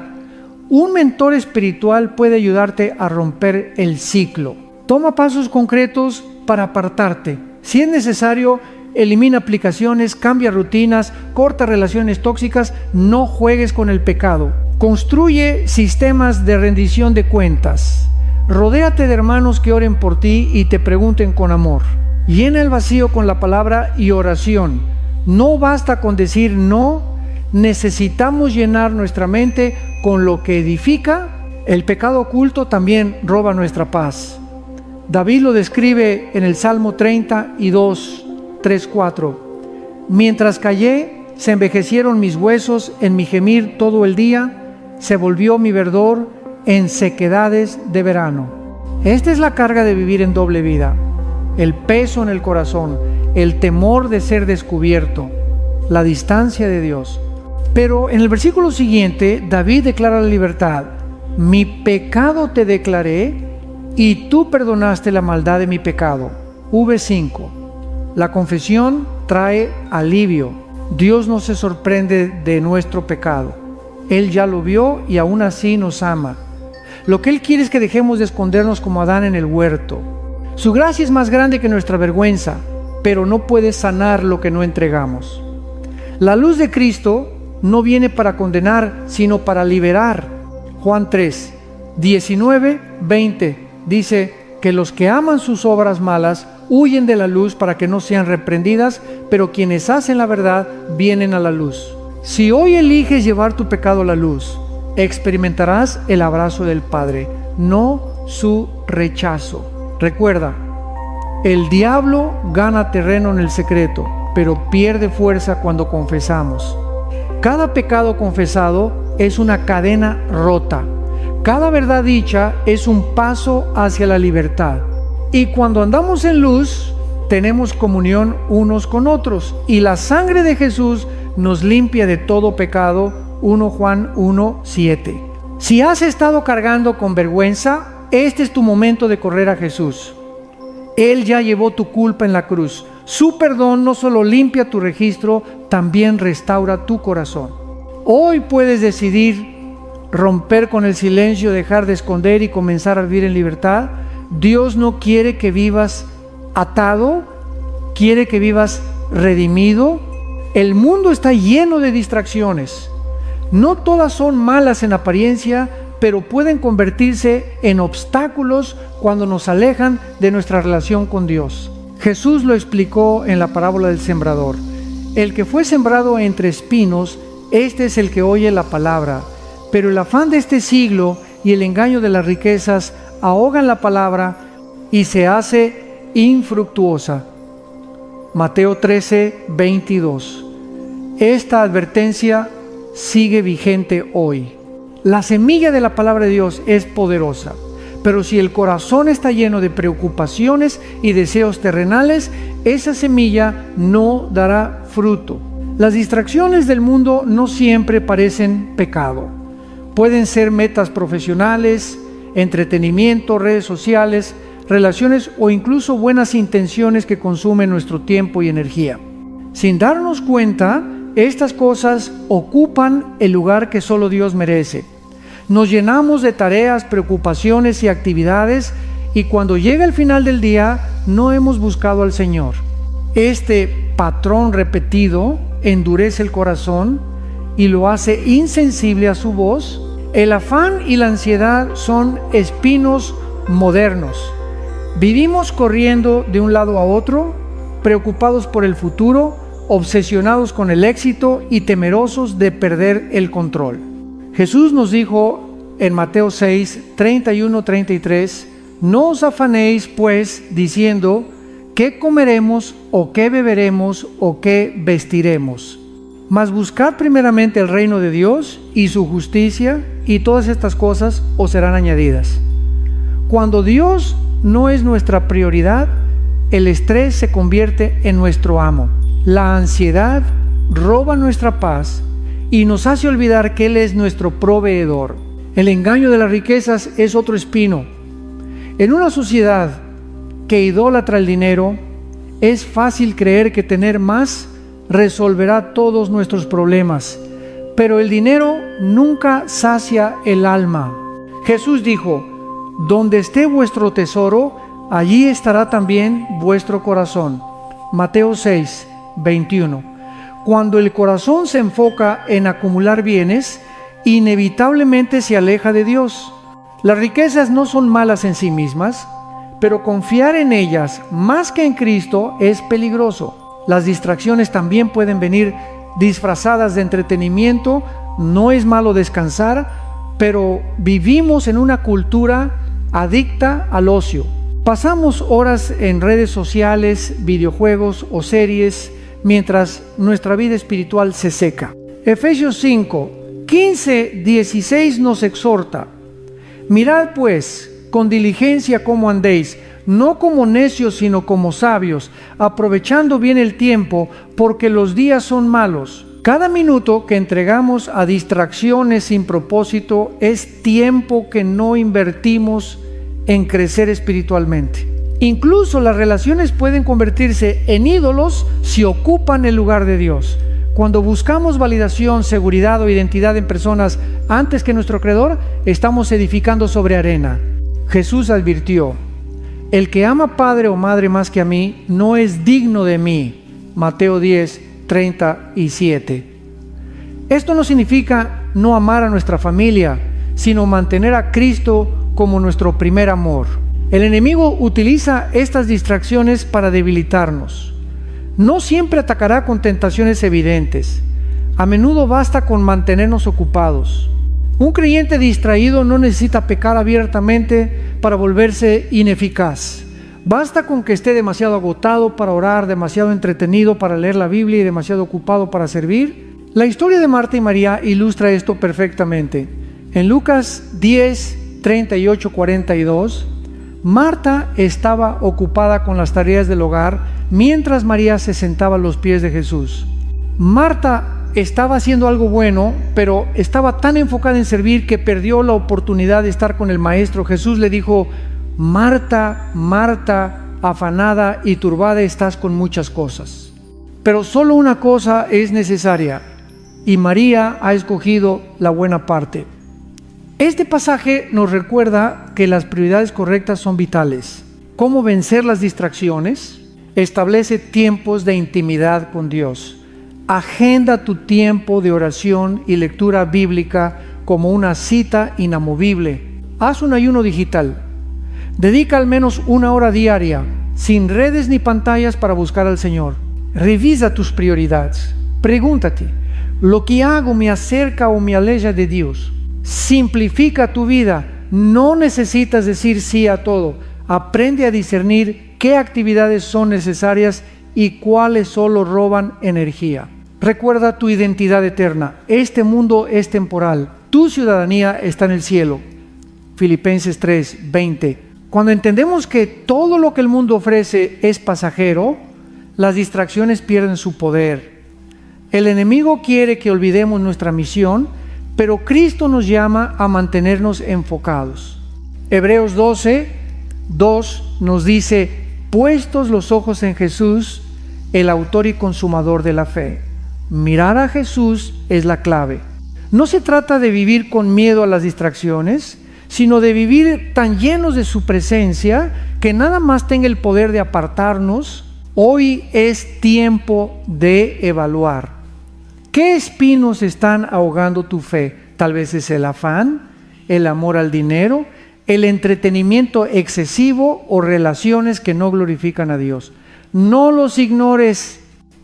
Un mentor espiritual puede ayudarte a romper el ciclo. Toma pasos concretos para apartarte. Si es necesario, elimina aplicaciones, cambia rutinas, corta relaciones tóxicas. No juegues con el pecado. Construye sistemas de rendición de cuentas. Rodéate de hermanos que oren por ti y te pregunten con amor. Llena el vacío con la palabra y oración. No basta con decir no, necesitamos llenar nuestra mente con lo que edifica. El pecado oculto también roba nuestra paz. David lo describe en el Salmo 32, 3, 4. Mientras callé, se envejecieron mis huesos en mi gemir todo el día, se volvió mi verdor en sequedades de verano. Esta es la carga de vivir en doble vida: el peso en el corazón, el temor de ser descubierto, la distancia de Dios. Pero en el versículo siguiente, David declara la libertad. Mi pecado te declaré y tú perdonaste la maldad de mi pecado. V5. La confesión trae alivio. Dios no se sorprende de nuestro pecado. Él ya lo vio y aún así nos ama. Lo que Él quiere es que dejemos de escondernos como Adán en el huerto. Su gracia es más grande que nuestra vergüenza, pero no puede sanar lo que no entregamos. La luz de Cristo no viene para condenar, sino para liberar. Juan 3, 19, 20 dice que los que aman sus obras malas huyen de la luz para que no sean reprendidas, pero quienes hacen la verdad vienen a la luz. Si hoy eliges llevar tu pecado a la luz, experimentarás el abrazo del Padre, no su rechazo. Recuerda, el diablo gana terreno en el secreto, pero pierde fuerza cuando confesamos. Cada pecado confesado es una cadena rota. Cada verdad dicha es un paso hacia la libertad. Y cuando andamos en luz, tenemos comunión unos con otros. Y la sangre de Jesús nos limpia de todo pecado. 1 Juan 1, 7. Si has estado cargando con vergüenza, este es tu momento de correr a Jesús. Él ya llevó tu culpa en la cruz. Su perdón no solo limpia tu registro, también restaura tu corazón. Hoy puedes decidir romper con el silencio, dejar de esconder y comenzar a vivir en libertad. Dios no quiere que vivas atado, quiere que vivas redimido. El mundo está lleno de distracciones. No todas son malas en apariencia, pero pueden convertirse en obstáculos cuando nos alejan de nuestra relación con Dios. Jesús lo explicó en la parábola del sembrador. El que fue sembrado entre espinos, este es el que oye la palabra, pero el afán de este siglo y el engaño de las riquezas ahogan la palabra y se hace infructuosa. Mateo 13, 22. Esta advertencia sigue vigente hoy. La semilla de la palabra de Dios es poderosa, pero si el corazón está lleno de preocupaciones y deseos terrenales, esa semilla no dará fruto. Las distracciones del mundo no siempre parecen pecado. Pueden ser metas profesionales, entretenimiento, redes sociales, relaciones o incluso buenas intenciones que consumen nuestro tiempo y energía. Sin darnos cuenta, estas cosas ocupan el lugar que solo Dios merece. Nos llenamos de tareas, preocupaciones y actividades, y cuando llega el final del día, no hemos buscado al Señor. Este patrón repetido endurece el corazón y lo hace insensible a su voz. El afán y la ansiedad son espinos modernos. Vivimos corriendo de un lado a otro, preocupados por el futuro, obsesionados con el éxito y temerosos de perder el control. Jesús nos dijo en Mateo 6, 31-33, no os afanéis pues diciendo, ¿qué comeremos o qué beberemos o qué vestiremos? Mas buscad primeramente el reino de Dios y su justicia, y todas estas cosas os serán añadidas. Cuando Dios no es nuestra prioridad, el estrés se convierte en nuestro amo. La ansiedad roba nuestra paz y nos hace olvidar que Él es nuestro proveedor. El engaño de las riquezas es otro espino. En una sociedad que idolatra el dinero, es fácil creer que tener más resolverá todos nuestros problemas, pero el dinero nunca sacia el alma. Jesús dijo, donde esté vuestro tesoro, allí estará también vuestro corazón. Mateo 6, 21. Cuando el corazón se enfoca en acumular bienes, inevitablemente se aleja de Dios. Las riquezas no son malas en sí mismas, pero confiar en ellas más que en Cristo es peligroso. Las distracciones también pueden venir disfrazadas de entretenimiento. No es malo descansar, pero vivimos en una cultura adicta al ocio. Pasamos horas en redes sociales, videojuegos o series, mientras nuestra vida espiritual se seca. Efesios 5, 15, 16 nos exhorta: mirad pues con diligencia cómo andéis, no como necios sino como sabios, aprovechando bien el tiempo, porque los días son malos. Cada minuto que entregamos a distracciones sin propósito es tiempo que no invertimos en crecer espiritualmente. Incluso las relaciones pueden convertirse en ídolos si ocupan el lugar de Dios. Cuando buscamos validación, seguridad o identidad en personas antes que nuestro Creador, estamos edificando sobre arena. Jesús advirtió: el que ama padre o madre más que a mí, no es digno de mí. Mateo 10, 37. Esto no significa no amar a nuestra familia, sino mantener a Cristo como nuestro primer amor. El enemigo utiliza estas distracciones para debilitarnos. No siempre atacará con tentaciones evidentes. A menudo basta con mantenernos ocupados. Un creyente distraído no necesita pecar abiertamente para volverse ineficaz. Basta con que esté demasiado agotado para orar, demasiado entretenido para leer la Biblia y demasiado ocupado para servir. La historia de Marta y María ilustra esto perfectamente. En Lucas 10, 38, 42, Marta estaba ocupada con las tareas del hogar, mientras María se sentaba a los pies de Jesús. Marta estaba haciendo algo bueno, pero estaba tan enfocada en servir que perdió la oportunidad de estar con el Maestro. Jesús le dijo: Marta, Marta, afanada y turbada estás con muchas cosas, pero solo una cosa es necesaria, y María ha escogido la buena parte. Este pasaje nos recuerda que las prioridades correctas son vitales. ¿Cómo vencer las distracciones? Establece tiempos de intimidad con Dios. Agenda tu tiempo de oración y lectura bíblica como una cita inamovible. Haz un ayuno digital. Dedica al menos 1 hora diaria, sin redes ni pantallas, para buscar al Señor. Revisa tus prioridades. Pregúntate: ¿lo que hago me acerca o me aleja de Dios? Simplifica tu vida. No necesitas decir sí a todo. Aprende a discernir qué actividades son necesarias y cuáles solo roban energía. Recuerda tu identidad eterna. Este mundo es temporal. Tu ciudadanía está en el cielo. Filipenses 3, 20. Cuando entendemos que todo lo que el mundo ofrece es pasajero, las distracciones pierden su poder. El enemigo quiere que olvidemos nuestra misión, pero Cristo nos llama a mantenernos enfocados. Hebreos 12, 2 nos dice: puestos los ojos en Jesús, el autor y consumador de la fe. Mirar a Jesús es la clave. No se trata de vivir con miedo a las distracciones, sino de vivir tan llenos de su presencia que nada más tenga el poder de apartarnos. Hoy es tiempo de evaluar. ¿Qué espinos están ahogando tu fe? Tal vez es el afán, el amor al dinero, el entretenimiento excesivo o relaciones que no glorifican a Dios. No los ignores.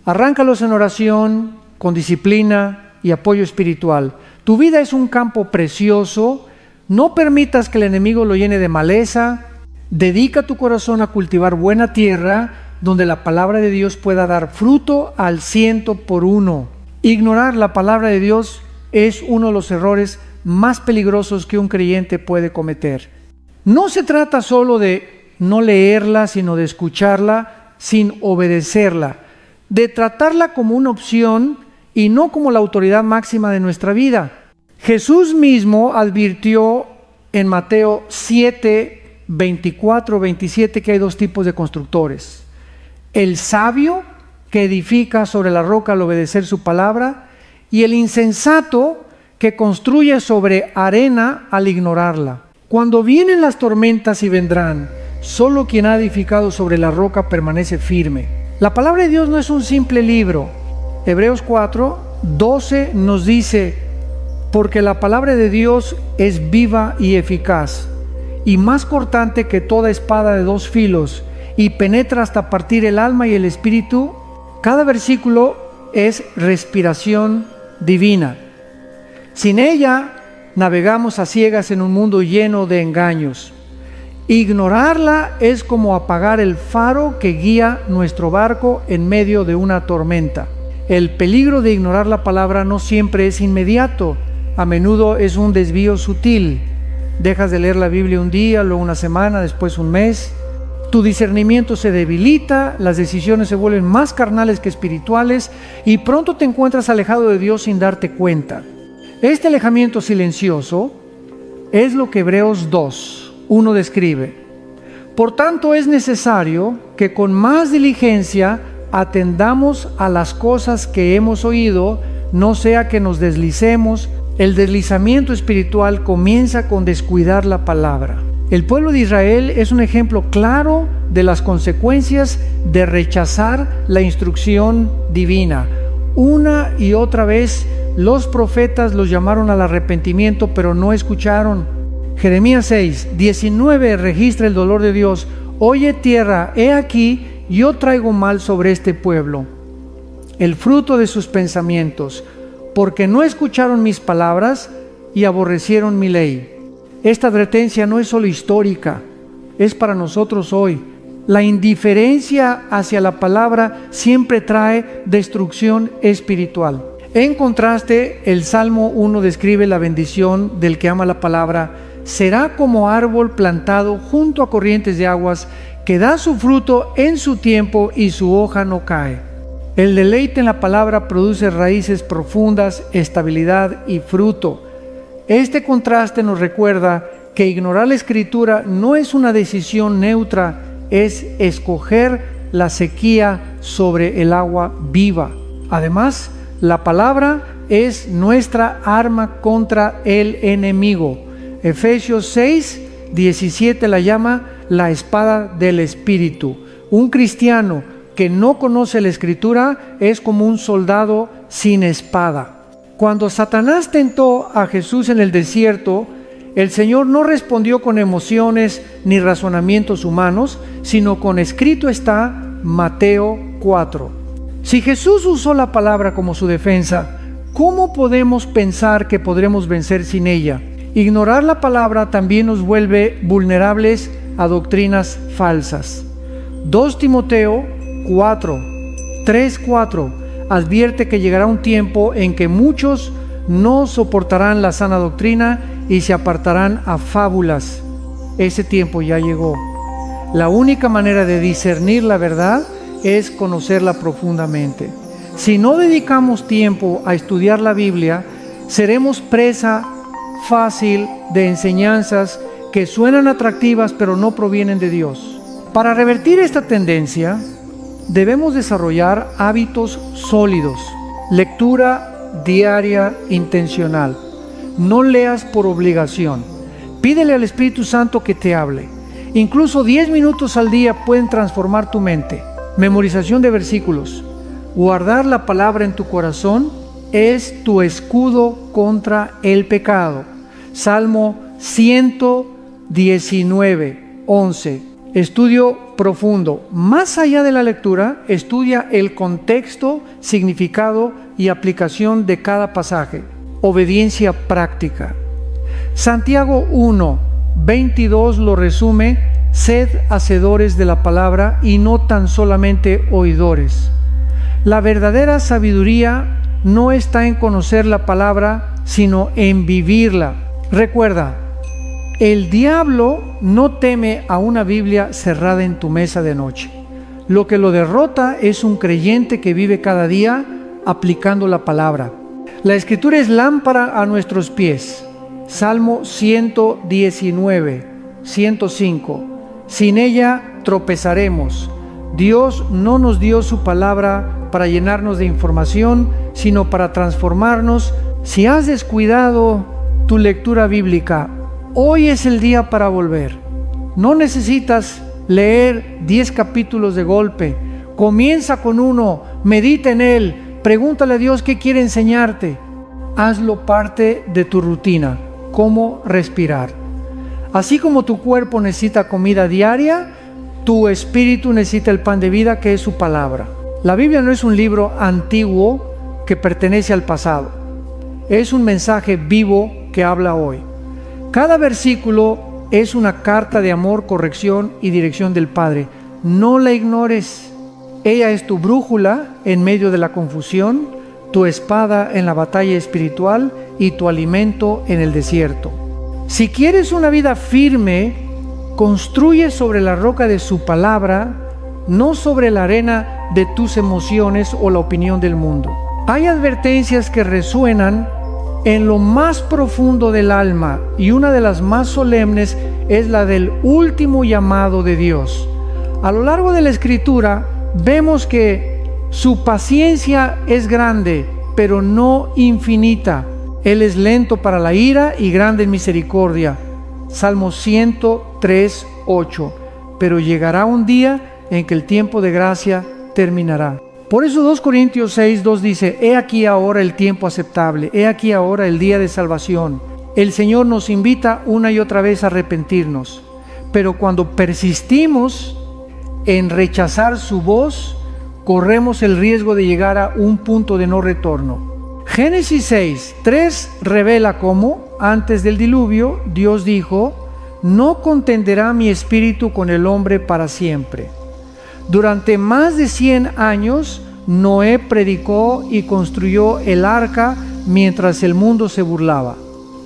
Arráncalos en oración, con disciplina y apoyo espiritual. Tu vida es un campo precioso. No permitas que el enemigo lo llene de maleza. Dedica tu corazón a cultivar buena tierra, donde la palabra de Dios pueda dar fruto al 100%. Ignorar la palabra de Dios es uno de los errores más peligrosos que un creyente puede cometer. No se trata solo de no leerla, sino de escucharla sin obedecerla, de tratarla como una opción y no como la autoridad máxima de nuestra vida. Jesús mismo advirtió en Mateo 7, 24, 27 que hay 2 tipos de constructores: el sabio, que edifica sobre la roca al obedecer su palabra, y el insensato, que construye sobre arena al ignorarla. Cuando vienen las tormentas, y vendrán, solo quien ha edificado sobre la roca permanece firme. La palabra de Dios no es un simple libro. Hebreos 4:12 nos dice: porque la palabra de Dios es viva y eficaz, y más cortante que toda espada de dos filos, y penetra hasta partir el alma y el espíritu. Cada versículo es respiración divina. Sin ella navegamos a ciegas en un mundo lleno de engaños. Ignorarla es como apagar el faro que guía nuestro barco en medio de una tormenta. El peligro de ignorar la palabra no siempre es inmediato. A menudo es un desvío sutil. Dejas de leer la Biblia un día, luego una semana, después un mes. Tu discernimiento se debilita, las decisiones se vuelven más carnales que espirituales y pronto te encuentras alejado de Dios sin darte cuenta. Este alejamiento silencioso es lo que Hebreos 2:1 describe. Por tanto, es necesario que con más diligencia atendamos a las cosas que hemos oído, no sea que nos deslicemos. El deslizamiento espiritual comienza con descuidar la palabra. El pueblo de Israel es un ejemplo claro de las consecuencias de rechazar la instrucción divina. Una y otra vez los profetas los llamaron al arrepentimiento, pero no escucharon. Jeremías 6:19 registra el dolor de Dios. Oye tierra, he aquí, yo traigo mal sobre este pueblo, el fruto de sus pensamientos, porque no escucharon mis palabras y aborrecieron mi ley. Esta advertencia no es solo histórica, es para nosotros hoy. La indiferencia hacia la palabra siempre trae destrucción espiritual. En contraste, el Salmo 1 describe la bendición del que ama la palabra. Será como árbol plantado junto a corrientes de aguas, que da su fruto en su tiempo y su hoja no cae. El deleite en la palabra produce raíces profundas, estabilidad y fruto. Este contraste nos recuerda que ignorar la Escritura no es una decisión neutra, es escoger la sequía sobre el agua viva. Además, la palabra es nuestra arma contra el enemigo. Efesios 6:17 la llama la espada del Espíritu. Un cristiano que no conoce la Escritura es como un soldado sin espada. Cuando Satanás tentó a Jesús en el desierto, el Señor no respondió con emociones ni razonamientos humanos, sino con escrito está Mateo 4. Si Jesús usó la palabra como su defensa, ¿cómo podemos pensar que podremos vencer sin ella? Ignorar la palabra también nos vuelve vulnerables a doctrinas falsas. 2 Timoteo 3:4 advierte que llegará un tiempo en que muchos no soportarán la sana doctrina y se apartarán a fábulas. Ese tiempo ya llegó. La única manera de discernir la verdad es conocerla profundamente. Si no dedicamos tiempo a estudiar la Biblia, seremos presa fácil de enseñanzas que suenan atractivas pero no provienen de Dios. Para revertir esta tendencia, debemos desarrollar hábitos sólidos. Lectura diaria intencional. No leas por obligación. Pídele al Espíritu Santo que te hable. Incluso 10 minutos al día pueden transformar tu mente. Memorización de versículos. Guardar la palabra en tu corazón es tu escudo contra el pecado. Salmo 119:11. Estudio profundo. Más allá de la lectura, estudia el contexto, significado y aplicación de cada pasaje. Obediencia práctica. Santiago 1:22 lo resume: sed hacedores de la palabra y no tan solamente oidores. La verdadera sabiduría no está en conocer la palabra, sino en vivirla. Recuerda, el diablo no teme a una Biblia cerrada en tu mesa de noche. Lo que lo derrota es un creyente que vive cada día aplicando la palabra. La Escritura es lámpara a nuestros pies. Salmo 119:105. Sin ella tropezaremos. Dios no nos dio su palabra para llenarnos de información, sino para transformarnos. Si has descuidado tu lectura bíblica, hoy es el día para volver. No necesitas leer 10 capítulos de golpe. Comienza con uno, medita en él, pregúntale a Dios qué quiere enseñarte. Hazlo parte de tu rutina, cómo respirar. Así como tu cuerpo necesita comida diaria, tu espíritu necesita el pan de vida, que es su palabra. La Biblia no es un libro antiguo que pertenece al pasado. Es un mensaje vivo que habla hoy. Cada versículo es una carta de amor, corrección y dirección del Padre. No la ignores. Ella es tu brújula en medio de la confusión, tu espada en la batalla espiritual y tu alimento en el desierto. Si quieres una vida firme, construye sobre la roca de su palabra, no sobre la arena de tus emociones o la opinión del mundo. Hay advertencias que resuenan en lo más profundo del alma, y una de las más solemnes es la del último llamado de Dios. A lo largo de la Escritura vemos que su paciencia es grande, pero no infinita. Él es lento para la ira y grande en misericordia. Salmo 103, 8. Pero llegará un día en que el tiempo de gracia terminará. Por eso 2 Corintios 6, 2 dice: he aquí ahora el tiempo aceptable, he aquí ahora el día de salvación. El Señor nos invita una y otra vez a arrepentirnos, pero cuando persistimos en rechazar su voz, corremos el riesgo de llegar a un punto de no retorno. Génesis 6, 3 revela cómo, antes del diluvio, Dios dijo: no contenderá mi espíritu con el hombre para siempre. Durante más de 100 años, Noé predicó y construyó el arca mientras el mundo se burlaba.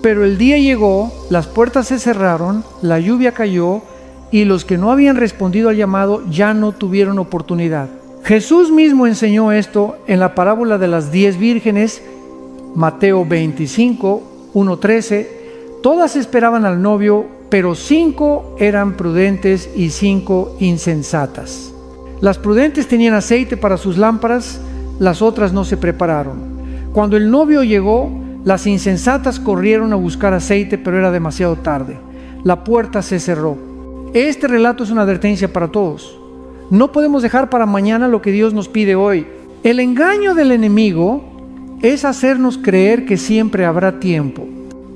Pero el día llegó, las puertas se cerraron, la lluvia cayó y los que no habían respondido al llamado ya no tuvieron oportunidad. Jesús mismo enseñó esto en la parábola de las 10 vírgenes, Mateo 25, 1-13. Todas esperaban al novio, pero 5 eran prudentes y 5 insensatas. Las prudentes tenían aceite para sus lámparas, las otras no se prepararon. Cuando el novio llegó, las insensatas corrieron a buscar aceite, pero era demasiado tarde. La puerta se cerró. Este relato es una advertencia para todos. No podemos dejar para mañana lo que Dios nos pide hoy. El engaño del enemigo es hacernos creer que siempre habrá tiempo.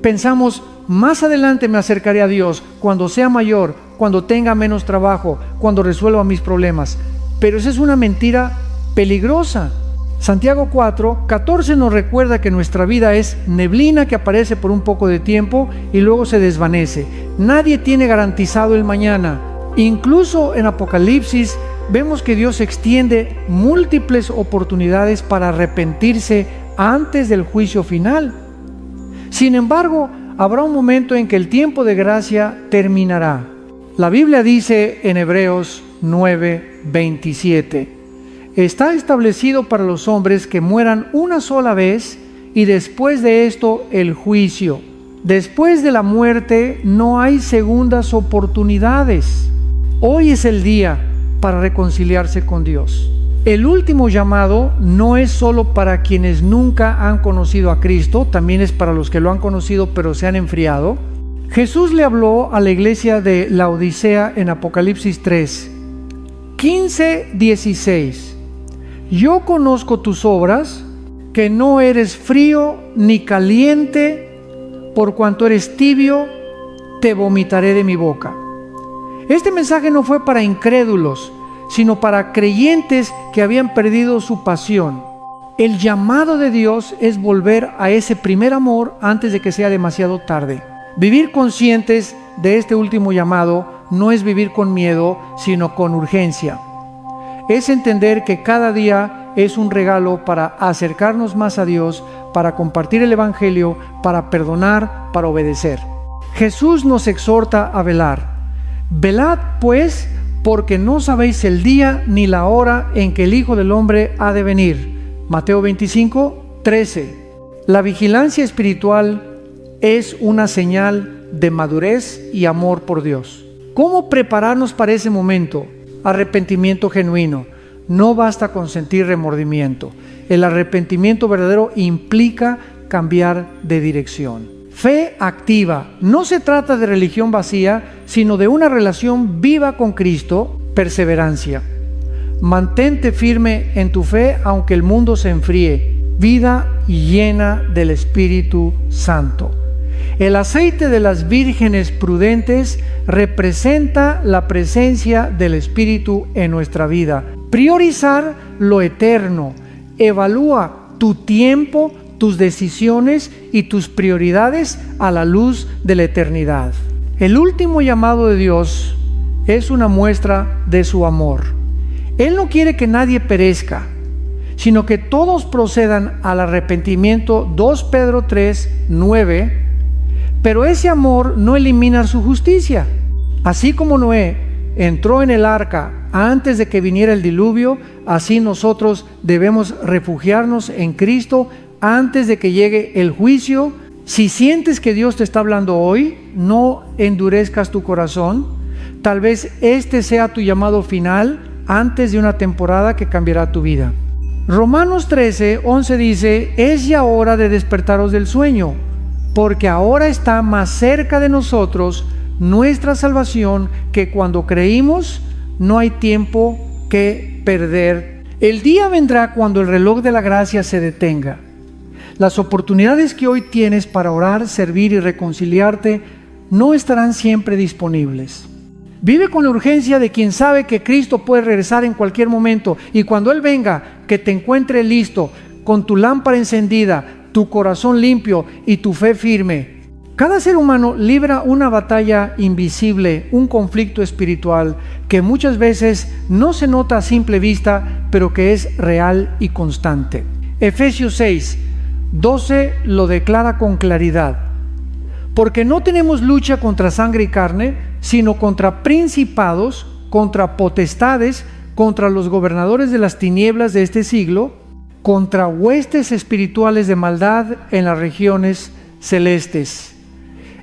Pensamos: más adelante me acercaré a Dios, cuando sea mayor, cuando tenga menos trabajo, cuando resuelva mis problemas. Pero esa es una mentira peligrosa. Santiago 4:14 nos recuerda que nuestra vida es neblina que aparece por un poco de tiempo y luego se desvanece. Nadie tiene garantizado el mañana. Incluso en Apocalipsis vemos que Dios extiende múltiples oportunidades para arrepentirse antes del juicio final. Sin embargo, habrá un momento en que el tiempo de gracia terminará. La Biblia dice en Hebreos 9:27: está establecido para los hombres que mueran una sola vez y después de esto el juicio. Después de la muerte no hay segundas oportunidades. Hoy es el día para reconciliarse con Dios. El último llamado no es solo para quienes nunca han conocido a Cristo, también es para los que lo han conocido pero se han enfriado. Jesús le habló a la iglesia de Laodicea en Apocalipsis 3, 15-16. Yo conozco tus obras, que no eres frío ni caliente, por cuanto eres tibio, te vomitaré de mi boca. Este mensaje no fue para incrédulos, sino para creyentes que habían perdido su pasión. El llamado de Dios es volver a ese primer amor antes de que sea demasiado tarde. Vivir conscientes de este último llamado no es vivir con miedo, sino con urgencia. Es entender que cada día es un regalo para acercarnos más a Dios, para compartir el Evangelio, para perdonar, para obedecer. Jesús nos exhorta a velar. Velad, pues, porque no sabéis el día ni la hora en que el Hijo del Hombre ha de venir. Mateo 25:13. La vigilancia espiritual es una señal de madurez y amor por Dios. ¿Cómo prepararnos para ese momento? Arrepentimiento genuino. No basta con sentir remordimiento. El arrepentimiento verdadero implica cambiar de dirección. Fe activa. No se trata de religión vacía, sino de una relación viva con Cristo. Perseverancia. Mantente firme en tu fe aunque el mundo se enfríe. Vida llena del Espíritu Santo. El aceite de las vírgenes prudentes representa la presencia del Espíritu en nuestra vida. Priorizar lo eterno. Evalúa tu tiempo, tus decisiones y tus prioridades a la luz de la eternidad. El último llamado de Dios es una muestra de su amor. Él no quiere que nadie perezca, sino que todos procedan al arrepentimiento. 2 Pedro 3, 9. Pero ese amor no elimina su justicia. Así como Noé entró en el arca antes de que viniera el diluvio, así nosotros debemos refugiarnos en Cristo antes de que llegue el juicio. Si sientes que Dios te está hablando hoy, no endurezcas tu corazón. Tal vez este sea tu llamado final antes de una temporada que cambiará tu vida. Romanos 13, 11 dice: es ya hora de despertaros del sueño, porque ahora está más cerca de nosotros nuestra salvación que cuando creímos. No hay tiempo que perder. El día vendrá cuando el reloj de la gracia se detenga. Las oportunidades que hoy tienes para orar, servir y reconciliarte no estarán siempre disponibles. Vive con la urgencia de quien sabe que Cristo puede regresar en cualquier momento, y cuando Él venga, que te encuentre listo, con tu lámpara encendida, tu corazón limpio y tu fe firme. Cada ser humano libra una batalla invisible, un conflicto espiritual que muchas veces no se nota a simple vista, pero que es real y constante. Efesios 6, 12 lo declara con claridad. Porque no tenemos lucha contra sangre y carne, sino contra principados, contra potestades, contra los gobernadores de las tinieblas de este siglo, contra huestes espirituales de maldad en las regiones celestes.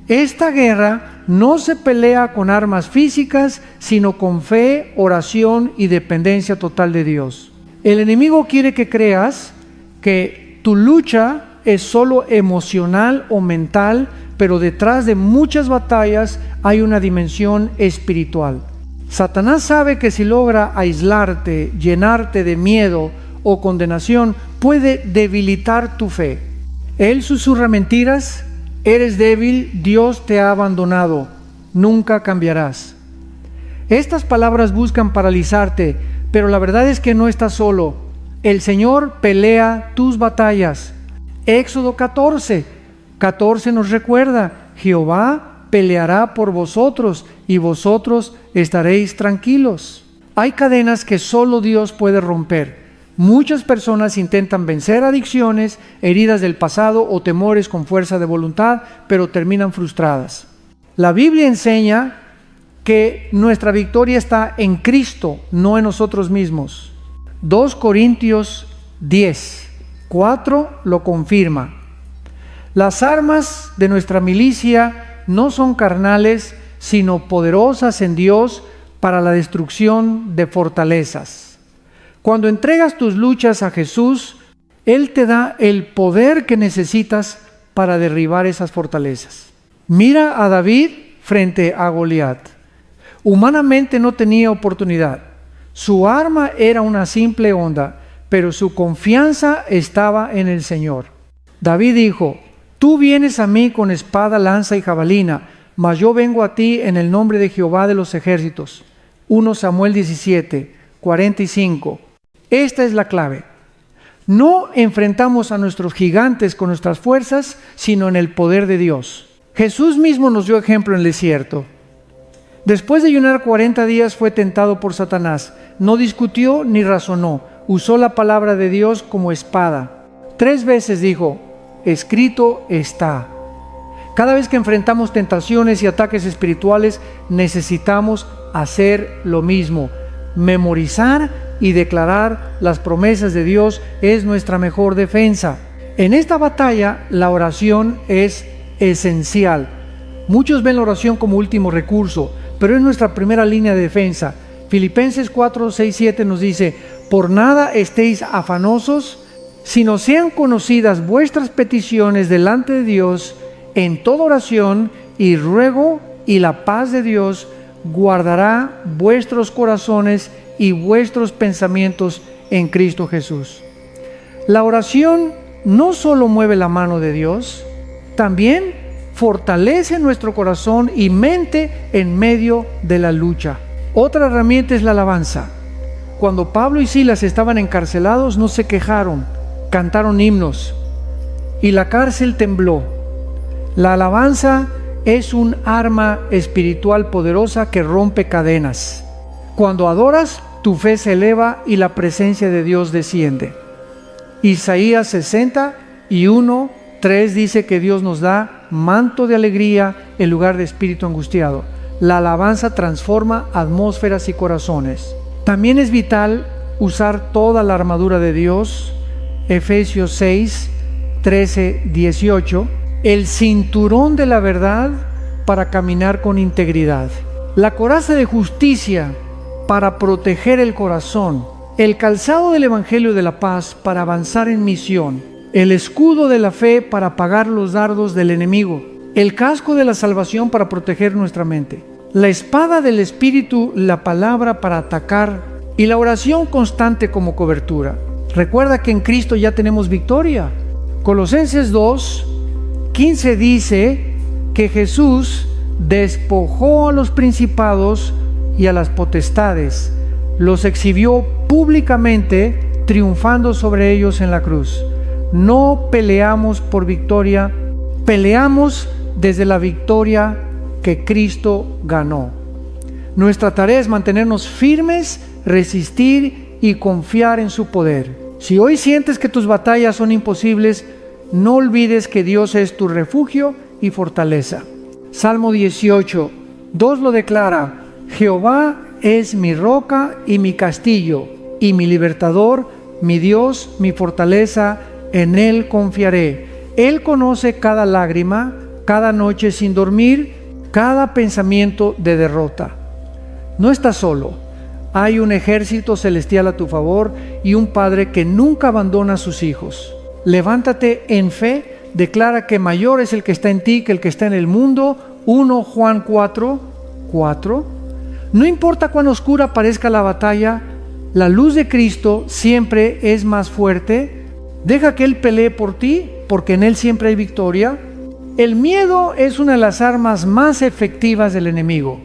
Esta guerra no se pelea con armas físicas, sino con fe, oración y dependencia total de Dios. El enemigo quiere que creas que tu lucha es solo emocional o mental, pero detrás de muchas batallas hay una dimensión espiritual. Satanás sabe que si logra aislarte, llenarte de miedo o condenación, puede debilitar tu fe. Él susurra mentiras: eres débil, Dios te ha abandonado, nunca cambiarás. Estas palabras buscan paralizarte, pero la verdad es que no estás solo. El Señor pelea tus batallas. Éxodo 14 nos recuerda: Jehová peleará por vosotros y vosotros estaréis tranquilos. Hay cadenas que solo Dios puede romper. Muchas personas intentan vencer adicciones, heridas del pasado o temores con fuerza de voluntad, pero terminan frustradas. La Biblia enseña que nuestra victoria está en Cristo, no en nosotros mismos. 2 Corintios 10, 4 lo confirma. Las armas de nuestra milicia no son carnales, sino poderosas en Dios para la destrucción de fortalezas. Cuando entregas tus luchas a Jesús, Él te da el poder que necesitas para derribar esas fortalezas. Mira a David frente a Goliat. Humanamente no tenía oportunidad. Su arma era una simple honda, pero su confianza estaba en el Señor. David dijo: tú vienes a mí con espada, lanza y jabalina, mas yo vengo a ti en el nombre de Jehová de los ejércitos. 1 Samuel 17, 45. Esta es la clave. No enfrentamos a nuestros gigantes con nuestras fuerzas, sino en el poder de Dios. Jesús mismo nos dio ejemplo en el desierto. Después de ayunar 40 días fue tentado por Satanás. No discutió ni razonó. Usó la palabra de Dios como espada. 3 veces dijo: escrito está. Cada vez que enfrentamos tentaciones y ataques espirituales, necesitamos hacer lo mismo. Memorizar y declarar las promesas de Dios es nuestra mejor defensa. En esta batalla, la oración es esencial. Muchos ven la oración como último recurso, pero es nuestra primera línea de defensa. Filipenses 4, 6, 7 nos dice: por nada estéis afanosos, sino sean conocidas vuestras peticiones delante de Dios en toda oración y ruego, y la paz de Dios guardará vuestros corazones y vuestros pensamientos en Cristo Jesús. La oración no solo mueve la mano de Dios, también fortalece nuestro corazón y mente en medio de la lucha. Otra herramienta es la alabanza. Cuando Pablo y Silas estaban encarcelados, no se quejaron, cantaron himnos y la cárcel tembló. La alabanza es un arma espiritual poderosa que rompe cadenas. Cuando adoras, tu fe se eleva y la presencia de Dios desciende. Isaías 61:3 dice que Dios nos da manto de alegría en lugar de espíritu angustiado. La alabanza transforma atmósferas y corazones. También es vital usar toda la armadura de Dios. Efesios 6:13-18. El cinturón de la verdad para caminar con integridad. La coraza de justicia para proteger el corazón. El calzado del Evangelio de la paz para avanzar en misión. El escudo de la fe para apagar los dardos del enemigo. El casco de la salvación para proteger nuestra mente. La espada del Espíritu, la palabra para atacar, y la oración constante como cobertura. Recuerda que en Cristo ya tenemos victoria. Colosenses 2:15 dice que Jesús despojó a los principados y a las potestades, los exhibió públicamente, triunfando sobre ellos en la cruz. No peleamos por victoria, peleamos desde la victoria que Cristo ganó. Nuestra tarea es mantenernos firmes, resistir y confiar en su poder. Si hoy sientes que tus batallas son imposibles, no olvides que Dios es tu refugio y fortaleza. Salmo 18:2 lo declara: Jehová es mi roca y mi castillo, y mi libertador, mi Dios, mi fortaleza, en Él confiaré. Él conoce cada lágrima, cada noche sin dormir, cada pensamiento de derrota. No estás solo. Hay un ejército celestial a tu favor y un Padre que nunca abandona a sus hijos. Levántate en fe, declara que mayor es el que está en ti que el que está en el mundo. 1 Juan 4:4. No importa cuán oscura parezca la batalla, la luz de Cristo siempre es más fuerte. Deja que Él pelee por ti, porque en Él siempre hay victoria. El miedo es una de las armas más efectivas del enemigo.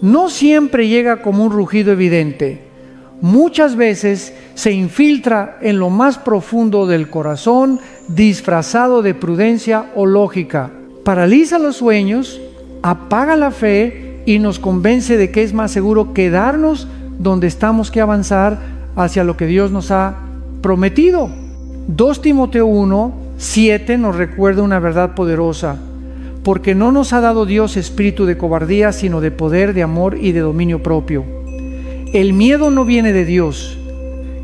No siempre llega como un rugido evidente. Muchas veces se infiltra en lo más profundo del corazón, disfrazado de prudencia o lógica. Paraliza los sueños, apaga la fe y nos convence de que es más seguro quedarnos donde estamos que avanzar hacia lo que Dios nos ha prometido. 2 Timoteo 1:7 nos recuerda una verdad poderosa: porque no nos ha dado Dios espíritu de cobardía, sino de poder, de amor y de dominio propio. El miedo no viene de Dios.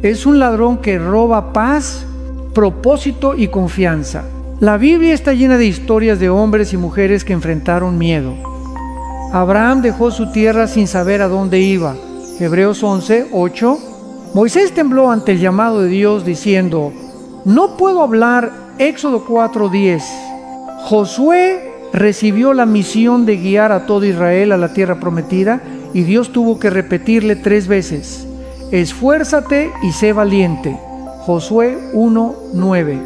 Es un ladrón que roba paz, propósito y confianza. La Biblia está llena de historias de hombres y mujeres que enfrentaron miedo. Abraham dejó su tierra sin saber a dónde iba. Hebreos 11:8. Moisés tembló ante el llamado de Dios diciendo: no puedo hablar. Éxodo 4:10. Josué recibió la misión de guiar a todo Israel a la tierra prometida y Dios tuvo que repetirle 3 veces: esfuérzate y sé valiente. Josué 1:9.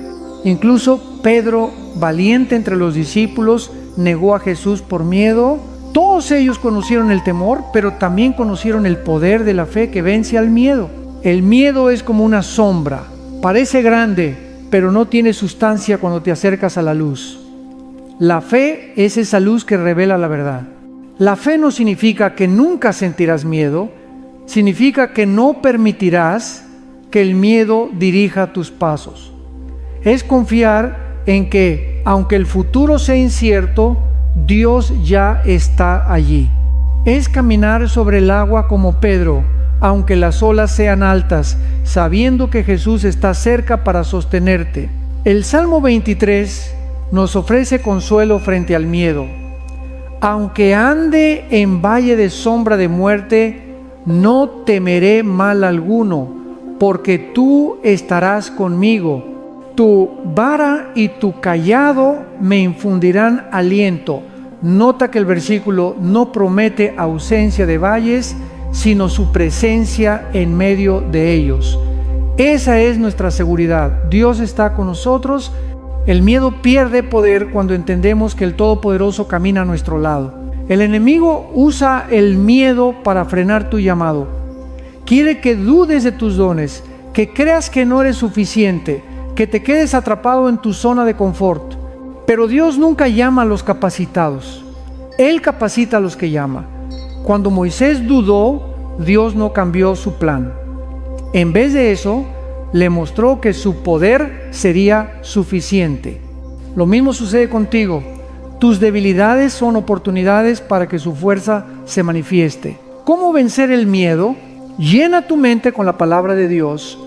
Incluso Pedro, valiente entre los discípulos, negó a Jesús por miedo. Todos ellos conocieron el temor, pero también conocieron el poder de la fe que vence al miedo. El miedo es como una sombra, parece grande, pero no tiene sustancia cuando te acercas a la luz. La fe es esa luz que revela la verdad. La fe no significa que nunca sentirás miedo, significa que no permitirás que el miedo dirija tus pasos. Es confiar en que, aunque el futuro sea incierto, Dios ya está allí. Es caminar sobre el agua como Pedro, aunque las olas sean altas, sabiendo que Jesús está cerca para sostenerte. El Salmo 23 nos ofrece consuelo frente al miedo. Aunque ande en valle de sombra de muerte, no temeré mal alguno, porque tú estarás conmigo. Tu vara y tu cayado me infundirán aliento. Nota que el versículo no promete ausencia de valles, sino su presencia en medio de ellos. Esa es nuestra seguridad. Dios está con nosotros. El miedo pierde poder cuando entendemos que el Todopoderoso camina a nuestro lado. El enemigo usa el miedo para frenar tu llamado. Quiere que dudes de tus dones, que creas que no eres suficiente, que te quedes atrapado en tu zona de confort. Pero Dios nunca llama a los capacitados. Él capacita a los que llama. Cuando Moisés dudó, Dios no cambió su plan. En vez de eso, le mostró que su poder sería suficiente. Lo mismo sucede contigo. Tus debilidades son oportunidades para que su fuerza se manifieste. ¿Cómo vencer el miedo? Llena tu mente con la palabra de Dios.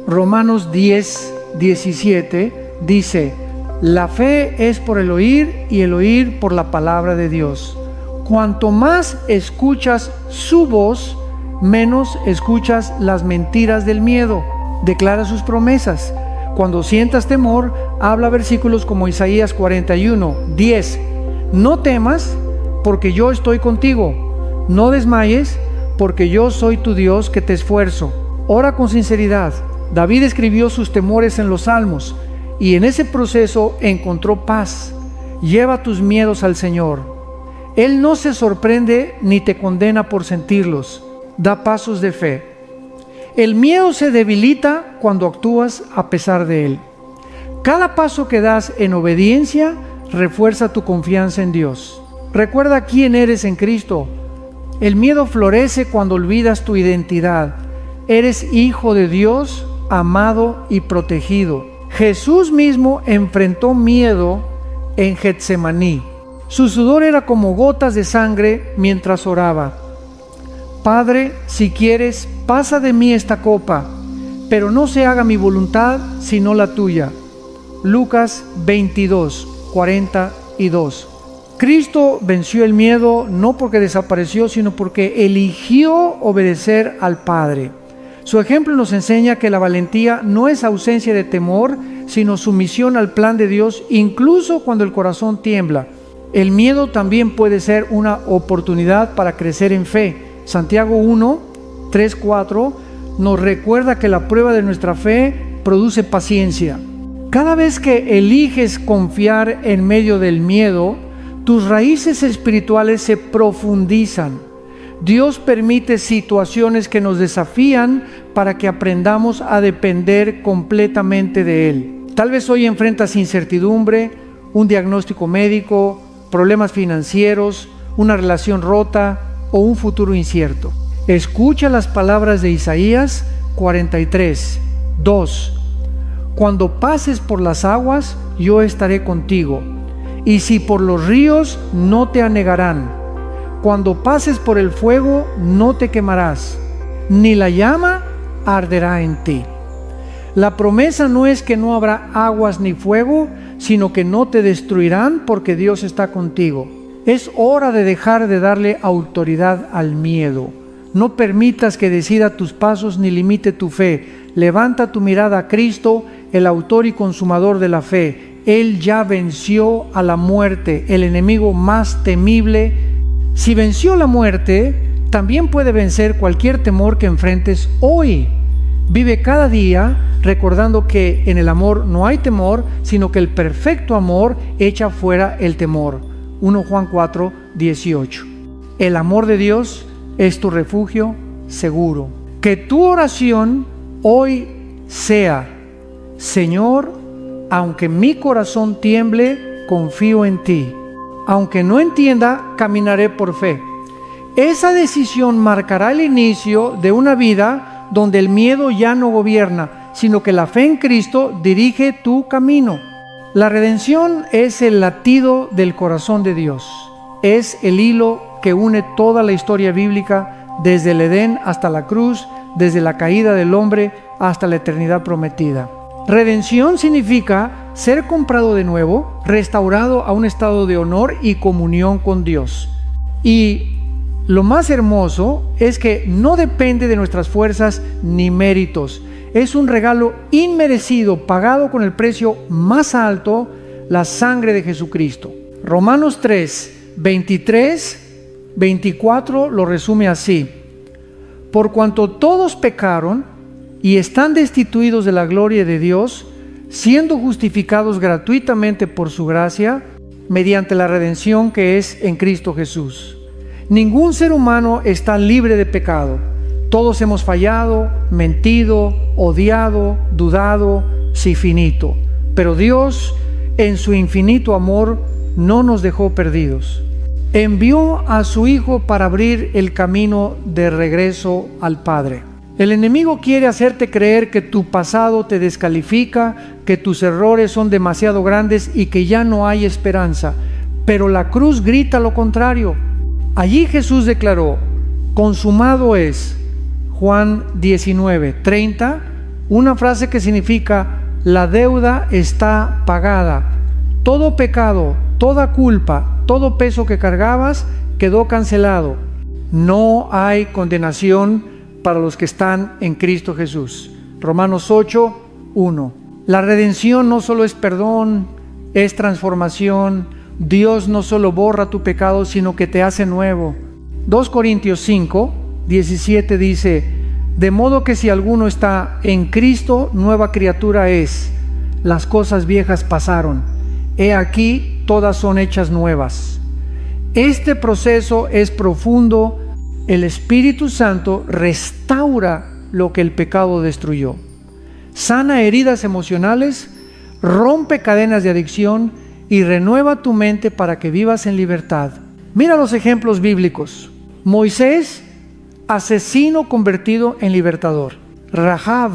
Romanos 10:17 dice: la fe es por el oír y el oír por la palabra de Dios. Cuanto más escuchas su voz, menos escuchas las mentiras del miedo. Declara sus promesas. Cuando sientas temor, habla versículos como Isaías 41:10. No temas, porque yo estoy contigo. No desmayes, porque yo soy tu Dios que te esfuerzo. Ora con sinceridad. David escribió sus temores en los Salmos y en ese proceso encontró paz. Lleva tus miedos al Señor. Él no se sorprende ni te condena por sentirlos. Da pasos de fe. El miedo se debilita cuando actúas a pesar de él. Cada paso que das en obediencia refuerza tu confianza en Dios. Recuerda quién eres en Cristo. El miedo florece cuando olvidas tu identidad. Eres hijo de Dios, amado y protegido. Jesús mismo enfrentó miedo en Getsemaní. Su sudor era como gotas de sangre mientras oraba. Padre, si quieres, pasa de mí esta copa, pero no se haga mi voluntad, sino la tuya. Lucas 22:42. Cristo venció el miedo no porque desapareció, sino porque eligió obedecer al Padre. Su ejemplo nos enseña que la valentía no es ausencia de temor, sino sumisión al plan de Dios, incluso cuando el corazón tiembla. El miedo también puede ser una oportunidad para crecer en fe. Santiago 1:3-4 nos recuerda que la prueba de nuestra fe produce paciencia. Cada vez que eliges confiar en medio del miedo, tus raíces espirituales se profundizan. Dios permite situaciones que nos desafían para que aprendamos a depender completamente de Él. Tal vez hoy enfrentas incertidumbre, un diagnóstico médico, problemas financieros, una relación rota o un futuro incierto. Escucha las palabras de Isaías 43:2. Cuando pases por las aguas, yo estaré contigo, y si por los ríos, no te anegarán. Cuando pases por el fuego, no te quemarás, ni la llama arderá en ti. La promesa no es que no habrá aguas ni fuego, sino que no te destruirán porque Dios está contigo. Es hora de dejar de darle autoridad al miedo. No permitas que decida tus pasos ni limite tu fe. Levanta tu mirada a Cristo, el autor y consumador de la fe. Él ya venció a la muerte, el enemigo más temible. Si venció la muerte, también puede vencer cualquier temor que enfrentes hoy. Vive cada día recordando que en el amor no hay temor, sino que el perfecto amor echa fuera el temor. 1 Juan 4:18. El amor de Dios es tu refugio seguro. Que tu oración hoy sea: Señor, aunque mi corazón tiemble, confío en ti. Aunque no entienda, caminaré por fe. Esa decisión marcará el inicio de una vida donde el miedo ya no gobierna, sino que la fe en Cristo dirige tu camino. La redención es el latido del corazón de Dios. Es el hilo que une toda la historia bíblica, desde el Edén hasta la cruz, desde la caída del hombre hasta la eternidad prometida. Redención significa ser comprado de nuevo, restaurado a un estado de honor y comunión con Dios. Y lo más hermoso es que no depende de nuestras fuerzas ni méritos. Es un regalo inmerecido, pagado con el precio más alto, la sangre de Jesucristo. Romanos 3, 23, 24 lo resume así: por cuanto todos pecaron y están destituidos de la gloria de Dios, siendo justificados gratuitamente por su gracia, mediante la redención que es en Cristo Jesús. Ningún ser humano está libre de pecado. Todos hemos fallado, mentido, odiado, dudado, sí finito. Pero Dios, en su infinito amor, no nos dejó perdidos. Envió a su Hijo para abrir el camino de regreso al Padre. El enemigo quiere hacerte creer que tu pasado te descalifica, que tus errores son demasiado grandes y que ya no hay esperanza. Pero la cruz grita lo contrario. Allí Jesús declaró: consumado es. Juan 19, 30, una frase que significa: la deuda está pagada. Todo pecado, toda culpa, todo peso que cargabas quedó cancelado. No hay condenación para los que están en Cristo Jesús. Romanos 8, 1. La redención no solo es perdón, es transformación. Dios no solo borra tu pecado, sino que te hace nuevo. 2 Corintios 5, 17 dice: de modo que si alguno está en Cristo, nueva criatura es. Las cosas viejas pasaron. He aquí, todas son hechas nuevas. Este proceso es profundo. El Espíritu Santo restaura lo que el pecado destruyó. Sana heridas emocionales, rompe cadenas de adicción y renueva tu mente para que vivas en libertad. Mira los ejemplos bíblicos. Moisés, asesino convertido en libertador. Rahab,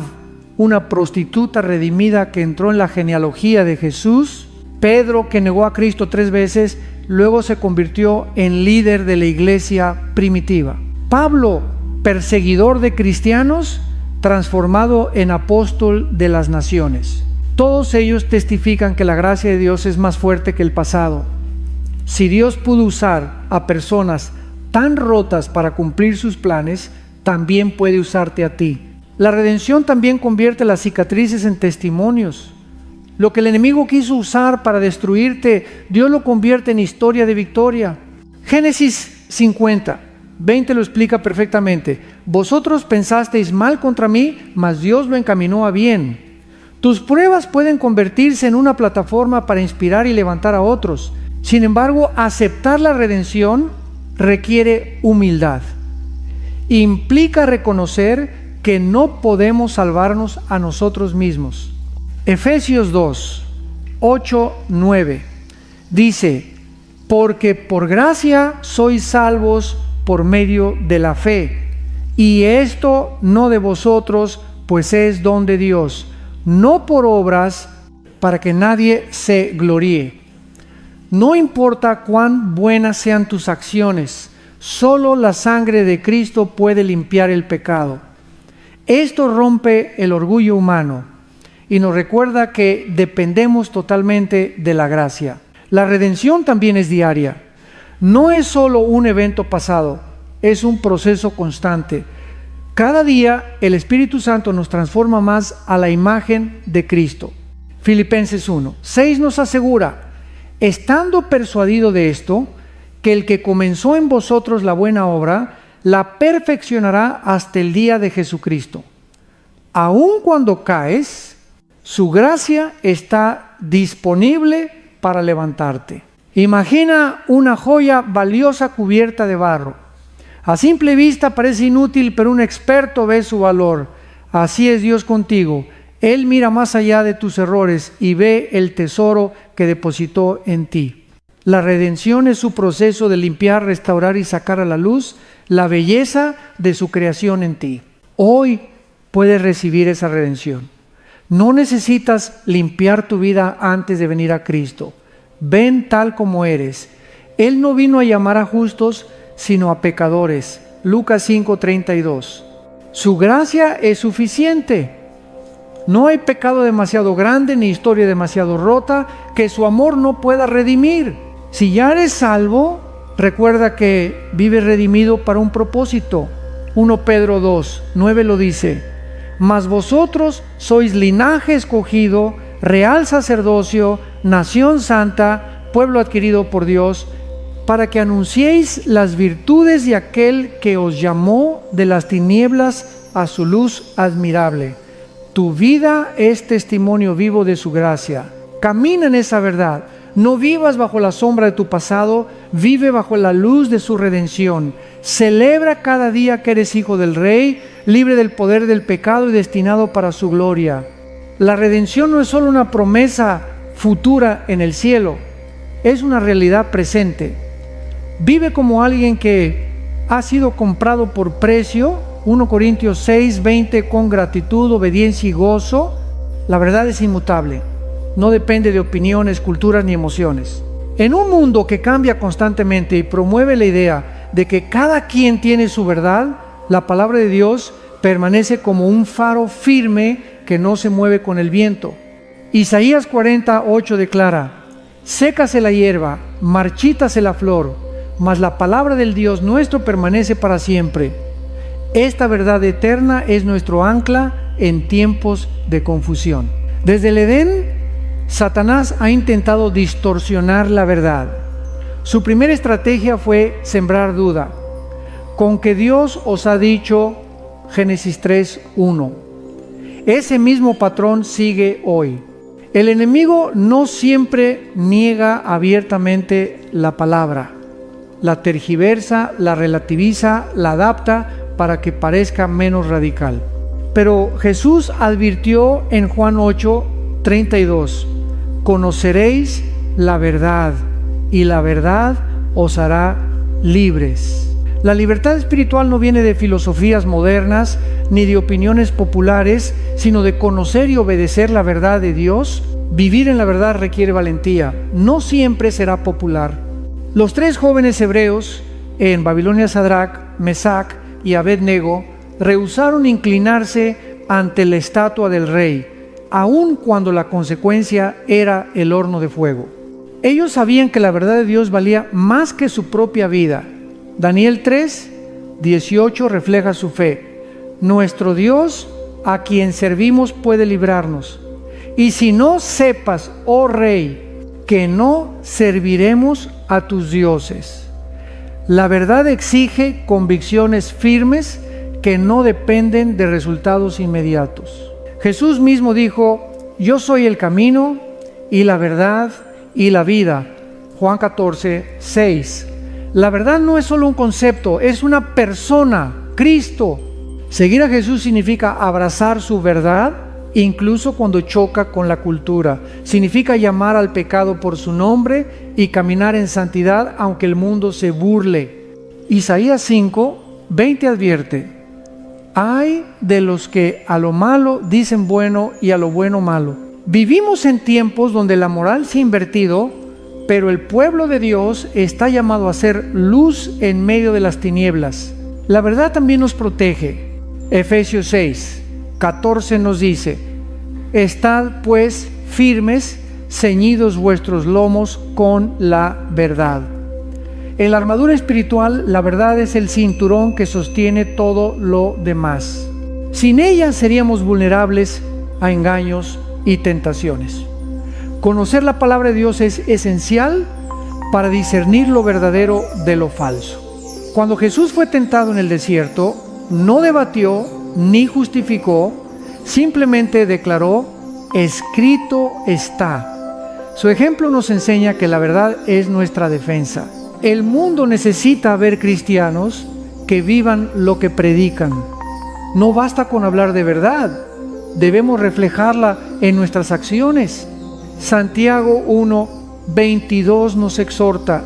una prostituta redimida que entró en la genealogía de Jesús. Pedro, que negó a Cristo 3 veces, luego se convirtió en líder de la iglesia primitiva. Pablo, perseguidor de cristianos, transformado en apóstol de las naciones. Todos ellos testifican que la gracia de Dios es más fuerte que el pasado. Si Dios pudo usar a personas tan rotas para cumplir sus planes, también puede usarte a ti. La redención también convierte las cicatrices en testimonios. Lo que el enemigo quiso usar para destruirte, Dios lo convierte en historia de victoria. Génesis 50, 20 lo explica perfectamente. Vosotros pensasteis mal contra mí, mas Dios lo encaminó a bien. Tus pruebas pueden convertirse en una plataforma para inspirar y levantar a otros. Sin embargo, aceptar la redención requiere humildad. Implica reconocer que no podemos salvarnos a nosotros mismos. Efesios 2, 8, 9 dice: porque por gracia sois salvos por medio de la fe, y esto no de vosotros, pues es don de Dios, no por obras, para que nadie se gloríe. No importa cuán buenas sean tus acciones, solo la sangre de Cristo puede limpiar el pecado. Esto rompe el orgullo humano y nos recuerda que dependemos totalmente de la gracia. La redención también es diaria. No es solo un evento pasado, es un proceso constante. Cada día el Espíritu Santo nos transforma más a la imagen de Cristo. Filipenses 1, 6 nos asegura: estando persuadido de esto, que el que comenzó en vosotros la buena obra, la perfeccionará hasta el día de Jesucristo. Aun cuando caes, su gracia está disponible para levantarte. Imagina una joya valiosa cubierta de barro. A simple vista parece inútil, pero un experto ve su valor. Así es Dios contigo. Él mira más allá de tus errores y ve el tesoro que depositó en ti. La redención es su proceso de limpiar, restaurar y sacar a la luz la belleza de su creación en ti. Hoy puedes recibir esa redención. No necesitas limpiar tu vida antes de venir a Cristo. Ven tal como eres. Él no vino a llamar a justos, sino a pecadores. Lucas 5:32. Su gracia es suficiente. No hay pecado demasiado grande ni historia demasiado rota que su amor no pueda redimir. Si ya eres salvo, recuerda que vives redimido para un propósito. 1 Pedro 2, 9 lo dice: mas vosotros sois linaje escogido, real sacerdocio, nación santa, pueblo adquirido por Dios, para que anunciéis las virtudes de aquel que os llamó de las tinieblas a su luz admirable. Tu vida es testimonio vivo de su gracia. Camina en esa verdad. No vivas bajo la sombra de tu pasado, vive bajo la luz de su redención. Celebra cada día que eres hijo del Rey, libre del poder del pecado y destinado para su gloria. La redención no es solo una promesa futura en el cielo, es una realidad presente. Vive como alguien que ha sido comprado por precio. 1 Corintios 6:20, con gratitud, obediencia y gozo. La verdad es inmutable. No depende de opiniones, culturas ni emociones. En un mundo que cambia constantemente y promueve la idea de que cada quien tiene su verdad, la palabra de Dios permanece como un faro firme que no se mueve con el viento. Isaías 40:8 declara: sécase la hierba, marchítase la flor, mas la palabra del Dios nuestro permanece para siempre. Esta verdad eterna es nuestro ancla en tiempos de confusión. Desde el Edén, Satanás ha intentado distorsionar la verdad. Su primera estrategia fue sembrar duda. Con que Dios os ha dicho, Génesis 3:1. Ese mismo patrón sigue hoy. El enemigo no siempre niega abiertamente la palabra. La tergiversa, la relativiza, la adapta para que parezca menos radical. Pero Jesús advirtió en Juan 8:32: conoceréis la verdad y la verdad os hará libres. La libertad espiritual no viene de filosofías modernas ni de opiniones populares, sino de conocer y obedecer la verdad de Dios. Vivir en la verdad requiere valentía. No siempre será popular. Los 3 jóvenes hebreos en Babilonia, Sadrach, Mesac y Abednego, rehusaron inclinarse ante la estatua del rey, aun cuando la consecuencia era el horno de fuego. Ellos sabían que la verdad de Dios valía más que su propia vida. Daniel 3:18 refleja su fe. Nuestro Dios, a quien servimos, puede librarnos. Y si no sepas, oh rey, que no serviremos a tus dioses. La verdad exige convicciones firmes que no dependen de resultados inmediatos. Jesús mismo dijo: yo soy el camino y la verdad y la vida. Juan 14:6. La verdad no es solo un concepto, es una persona, Cristo. Seguir a Jesús significa abrazar su verdad, incluso cuando choca con la cultura. Significa llamar al pecado por su nombre y caminar en santidad aunque el mundo se burle. Isaías 5:20 advierte: ay de los que a lo malo dicen bueno y a lo bueno malo. Vivimos en tiempos donde la moral se ha invertido, pero el pueblo de Dios está llamado a ser luz en medio de las tinieblas. La verdad también nos protege. Efesios 6:14 nos dice: estad pues firmes, ceñidos vuestros lomos con la verdad. En la armadura espiritual, la verdad es el cinturón que sostiene todo lo demás. Sin ella seríamos vulnerables a engaños y tentaciones. Conocer la palabra de Dios es esencial para discernir lo verdadero de lo falso. Cuando Jesús fue tentado en el desierto, no debatió ni justificó, simplemente declaró: escrito está. Su ejemplo nos enseña que la verdad es nuestra defensa. El mundo necesita ver cristianos que vivan lo que predican. No basta con hablar de verdad, debemos reflejarla en nuestras acciones. Santiago 1:22 nos exhorta: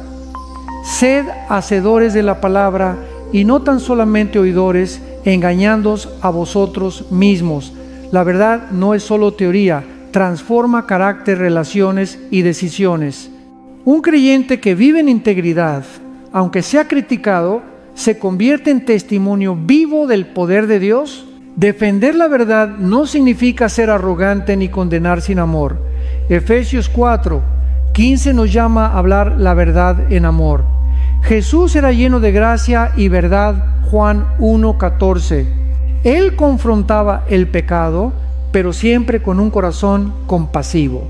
sed hacedores de la palabra y no tan solamente oidores, engañándoos a vosotros mismos. La verdad no es solo teoría, transforma carácter, relaciones y decisiones. Un creyente que vive en integridad, aunque sea criticado, se convierte en testimonio vivo del poder de Dios. Defender la verdad no significa ser arrogante ni condenar sin amor. Efesios 4:15 nos llama a hablar la verdad en amor. Jesús era lleno de gracia y verdad. Juan 1:14. Él confrontaba el pecado, pero siempre con un corazón compasivo.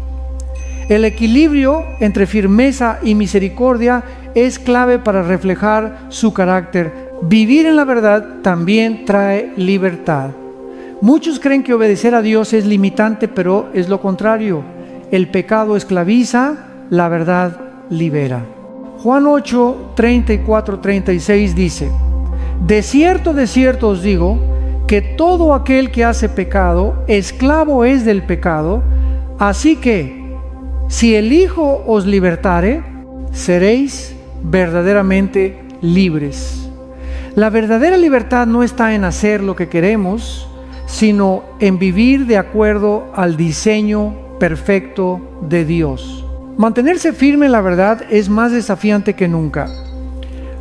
El equilibrio entre firmeza y misericordia es clave para reflejar su carácter. Vivir en la verdad también trae libertad. Muchos creen que obedecer a Dios es limitante, pero es lo contrario. El pecado esclaviza, la verdad libera. Juan 8, 34, 36 dice: de cierto os digo, que todo aquel que hace pecado, esclavo es del pecado. Así que, si el Hijo os libertare, seréis verdaderamente libres. La verdadera libertad no está en hacer lo que queremos, sino en vivir de acuerdo al diseño perfecto de Dios. Mantenerse firme en la verdad es más desafiante que nunca.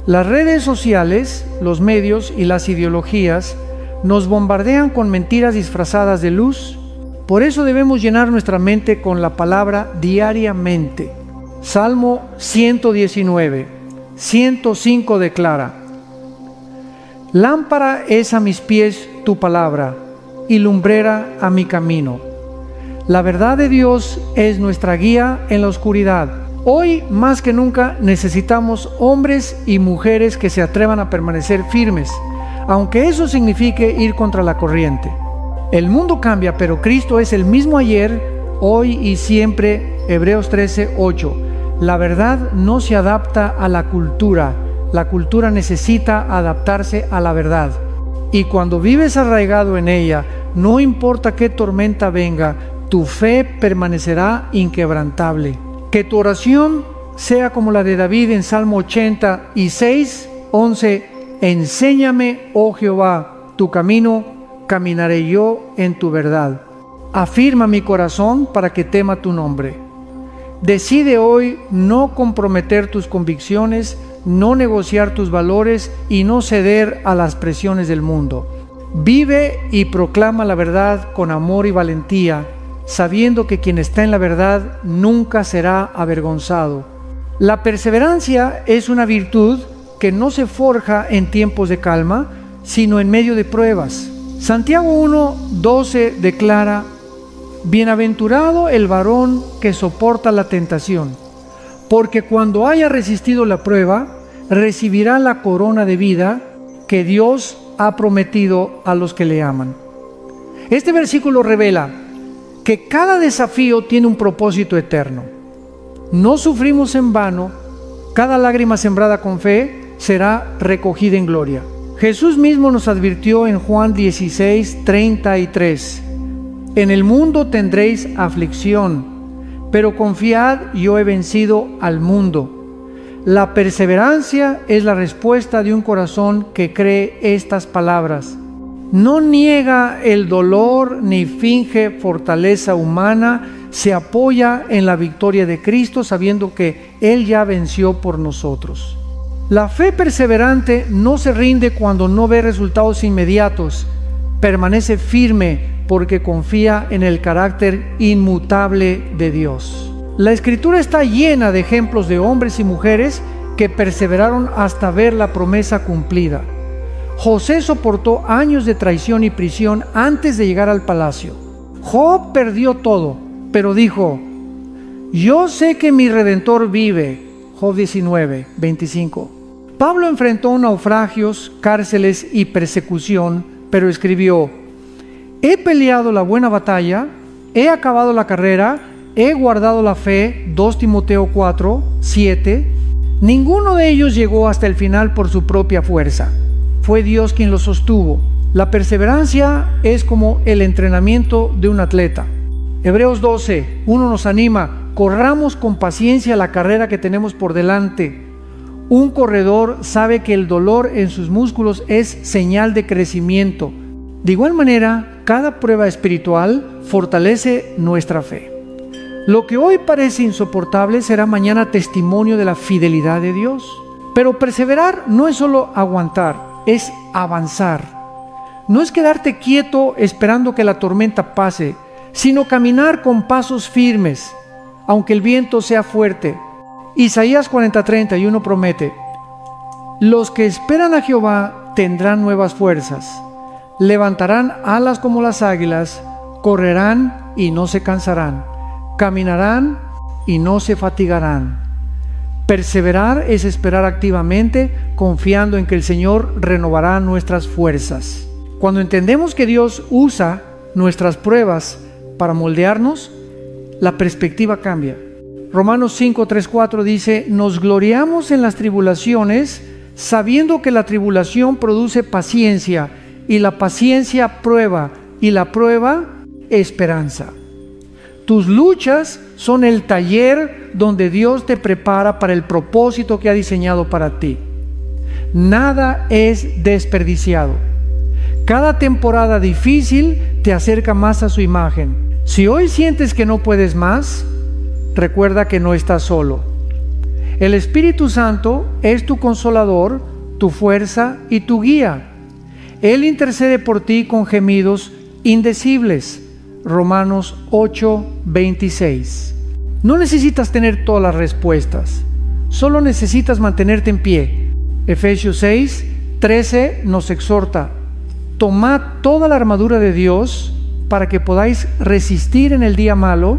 Las redes sociales, los medios y las ideologías nos bombardean con mentiras disfrazadas de luz. Por eso debemos llenar nuestra mente con la palabra diariamente. Salmo 119, 105 declara: lámpara es a mis pies tu palabra y lumbrera a mi camino. La verdad de Dios es nuestra guía en la oscuridad. Hoy más que nunca necesitamos hombres y mujeres que se atrevan a permanecer firmes, aunque eso signifique ir contra la corriente. El mundo cambia, pero Cristo es el mismo ayer, hoy y siempre. Hebreos 13, 8. La verdad no se adapta a la cultura necesita adaptarse a la verdad. Y cuando vives arraigado en ella, no importa qué tormenta venga, tu fe permanecerá inquebrantable. Que tu oración sea como la de David en Salmo 86, 11. Enséñame, oh Jehová, tu camino, caminaré yo en tu verdad. Afirma mi corazón para que tema tu nombre. Decide hoy no comprometer tus convicciones, no negociar tus valores y no ceder a las presiones del mundo. Vive y proclama la verdad con amor y valentía, sabiendo que quien está en la verdad nunca será avergonzado. La perseverancia es una virtud que no se forja en tiempos de calma, sino en medio de pruebas. Santiago 1:12 declara: bienaventurado el varón que soporta la tentación, porque cuando haya resistido la prueba, recibirá la corona de vida que Dios ha prometido a los que le aman. Este versículo revela que cada desafío tiene un propósito eterno. No sufrimos en vano. Cada lágrima sembrada con fe será recogida en gloria. Jesús mismo nos advirtió en Juan 16:33: en el mundo tendréis aflicción, pero confiad, yo he vencido al mundo. La perseverancia es la respuesta de un corazón que cree estas palabras. No niega el dolor ni finge fortaleza humana, se apoya en la victoria de Cristo, sabiendo que Él ya venció por nosotros. La fe perseverante no se rinde cuando no ve resultados inmediatos, permanece firme porque confía en el carácter inmutable de Dios. La Escritura está llena de ejemplos de hombres y mujeres que perseveraron hasta ver la promesa cumplida. José soportó años de traición y prisión antes de llegar al palacio. Job perdió todo, pero dijo: yo sé que mi Redentor vive. Job 19:25. Pablo enfrentó naufragios, cárceles y persecución, pero escribió: he peleado la buena batalla, he acabado la carrera, he guardado la fe. 2 Timoteo 4:7. Ninguno de ellos llegó hasta el final por su propia fuerza. Fue Dios quien los sostuvo. La perseverancia es como el entrenamiento de un atleta. Hebreos 12:1 nos anima: corramos con paciencia la carrera que tenemos por delante. Un corredor sabe que el dolor en sus músculos es señal de crecimiento. De igual manera, cada prueba espiritual fortalece nuestra fe. Lo que hoy parece insoportable será mañana testimonio de la fidelidad de Dios. Pero perseverar no es solo aguantar, es avanzar. No es quedarte quieto esperando que la tormenta pase, sino caminar con pasos firmes, aunque el viento sea fuerte. Isaías 40:31 promete: los que esperan a Jehová tendrán nuevas fuerzas, levantarán alas como las águilas, correrán y no se cansarán, caminarán y no se fatigarán. Perseverar es esperar activamente, confiando en que el Señor renovará nuestras fuerzas. Cuando entendemos que Dios usa nuestras pruebas para moldearnos, la perspectiva cambia. Romanos 5, 3, 4 dice: nos gloriamos en las tribulaciones, sabiendo que la tribulación produce paciencia, y la paciencia prueba, y la prueba esperanza. Tus luchas son el taller donde Dios te prepara para el propósito que ha diseñado para ti. Nada es desperdiciado. Cada temporada difícil te acerca más a su imagen. Si hoy sientes que no puedes más, recuerda que no estás solo. El Espíritu Santo es tu consolador, tu fuerza y tu guía. Él intercede por ti con gemidos indecibles. Romanos 8, 26. No necesitas tener todas las respuestas, solo necesitas mantenerte en pie. Efesios 6, 13 nos exhorta: tomad toda la armadura de Dios para que podáis resistir en el día malo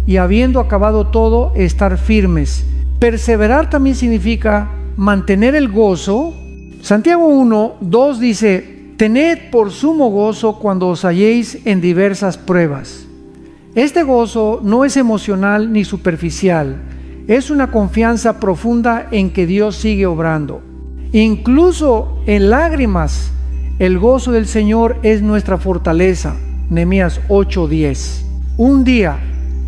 y, habiendo acabado todo, estar firmes. Perseverar también significa mantener el gozo. Santiago 1, 2 dice: tened por sumo gozo cuando os halléis en diversas pruebas. Este gozo no es emocional ni superficial, es una confianza profunda en que Dios sigue obrando. Incluso en lágrimas, el gozo del Señor es nuestra fortaleza. Nehemías 8:10. Un día,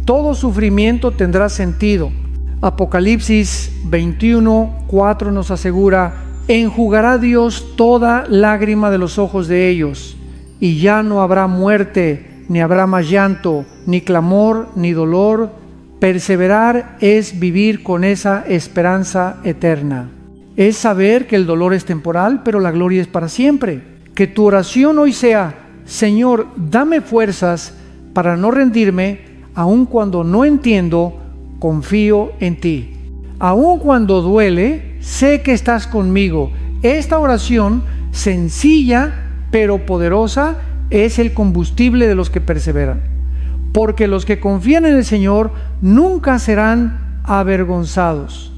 todo sufrimiento tendrá sentido. Apocalipsis 21:4 nos asegura: enjugará Dios toda lágrima de los ojos de ellos, y ya no habrá muerte, ni habrá más llanto, ni clamor, ni dolor. Perseverar es vivir con esa esperanza eterna. Es saber que el dolor es temporal, pero la gloria es para siempre. Que tu oración hoy sea: Señor, dame fuerzas para no rendirme, aun cuando no entiendo, confío en ti. Aun cuando duele, sé que estás conmigo. Esta oración, sencilla pero poderosa, es el combustible de los que perseveran. Porque los que confían en el Señor nunca serán avergonzados.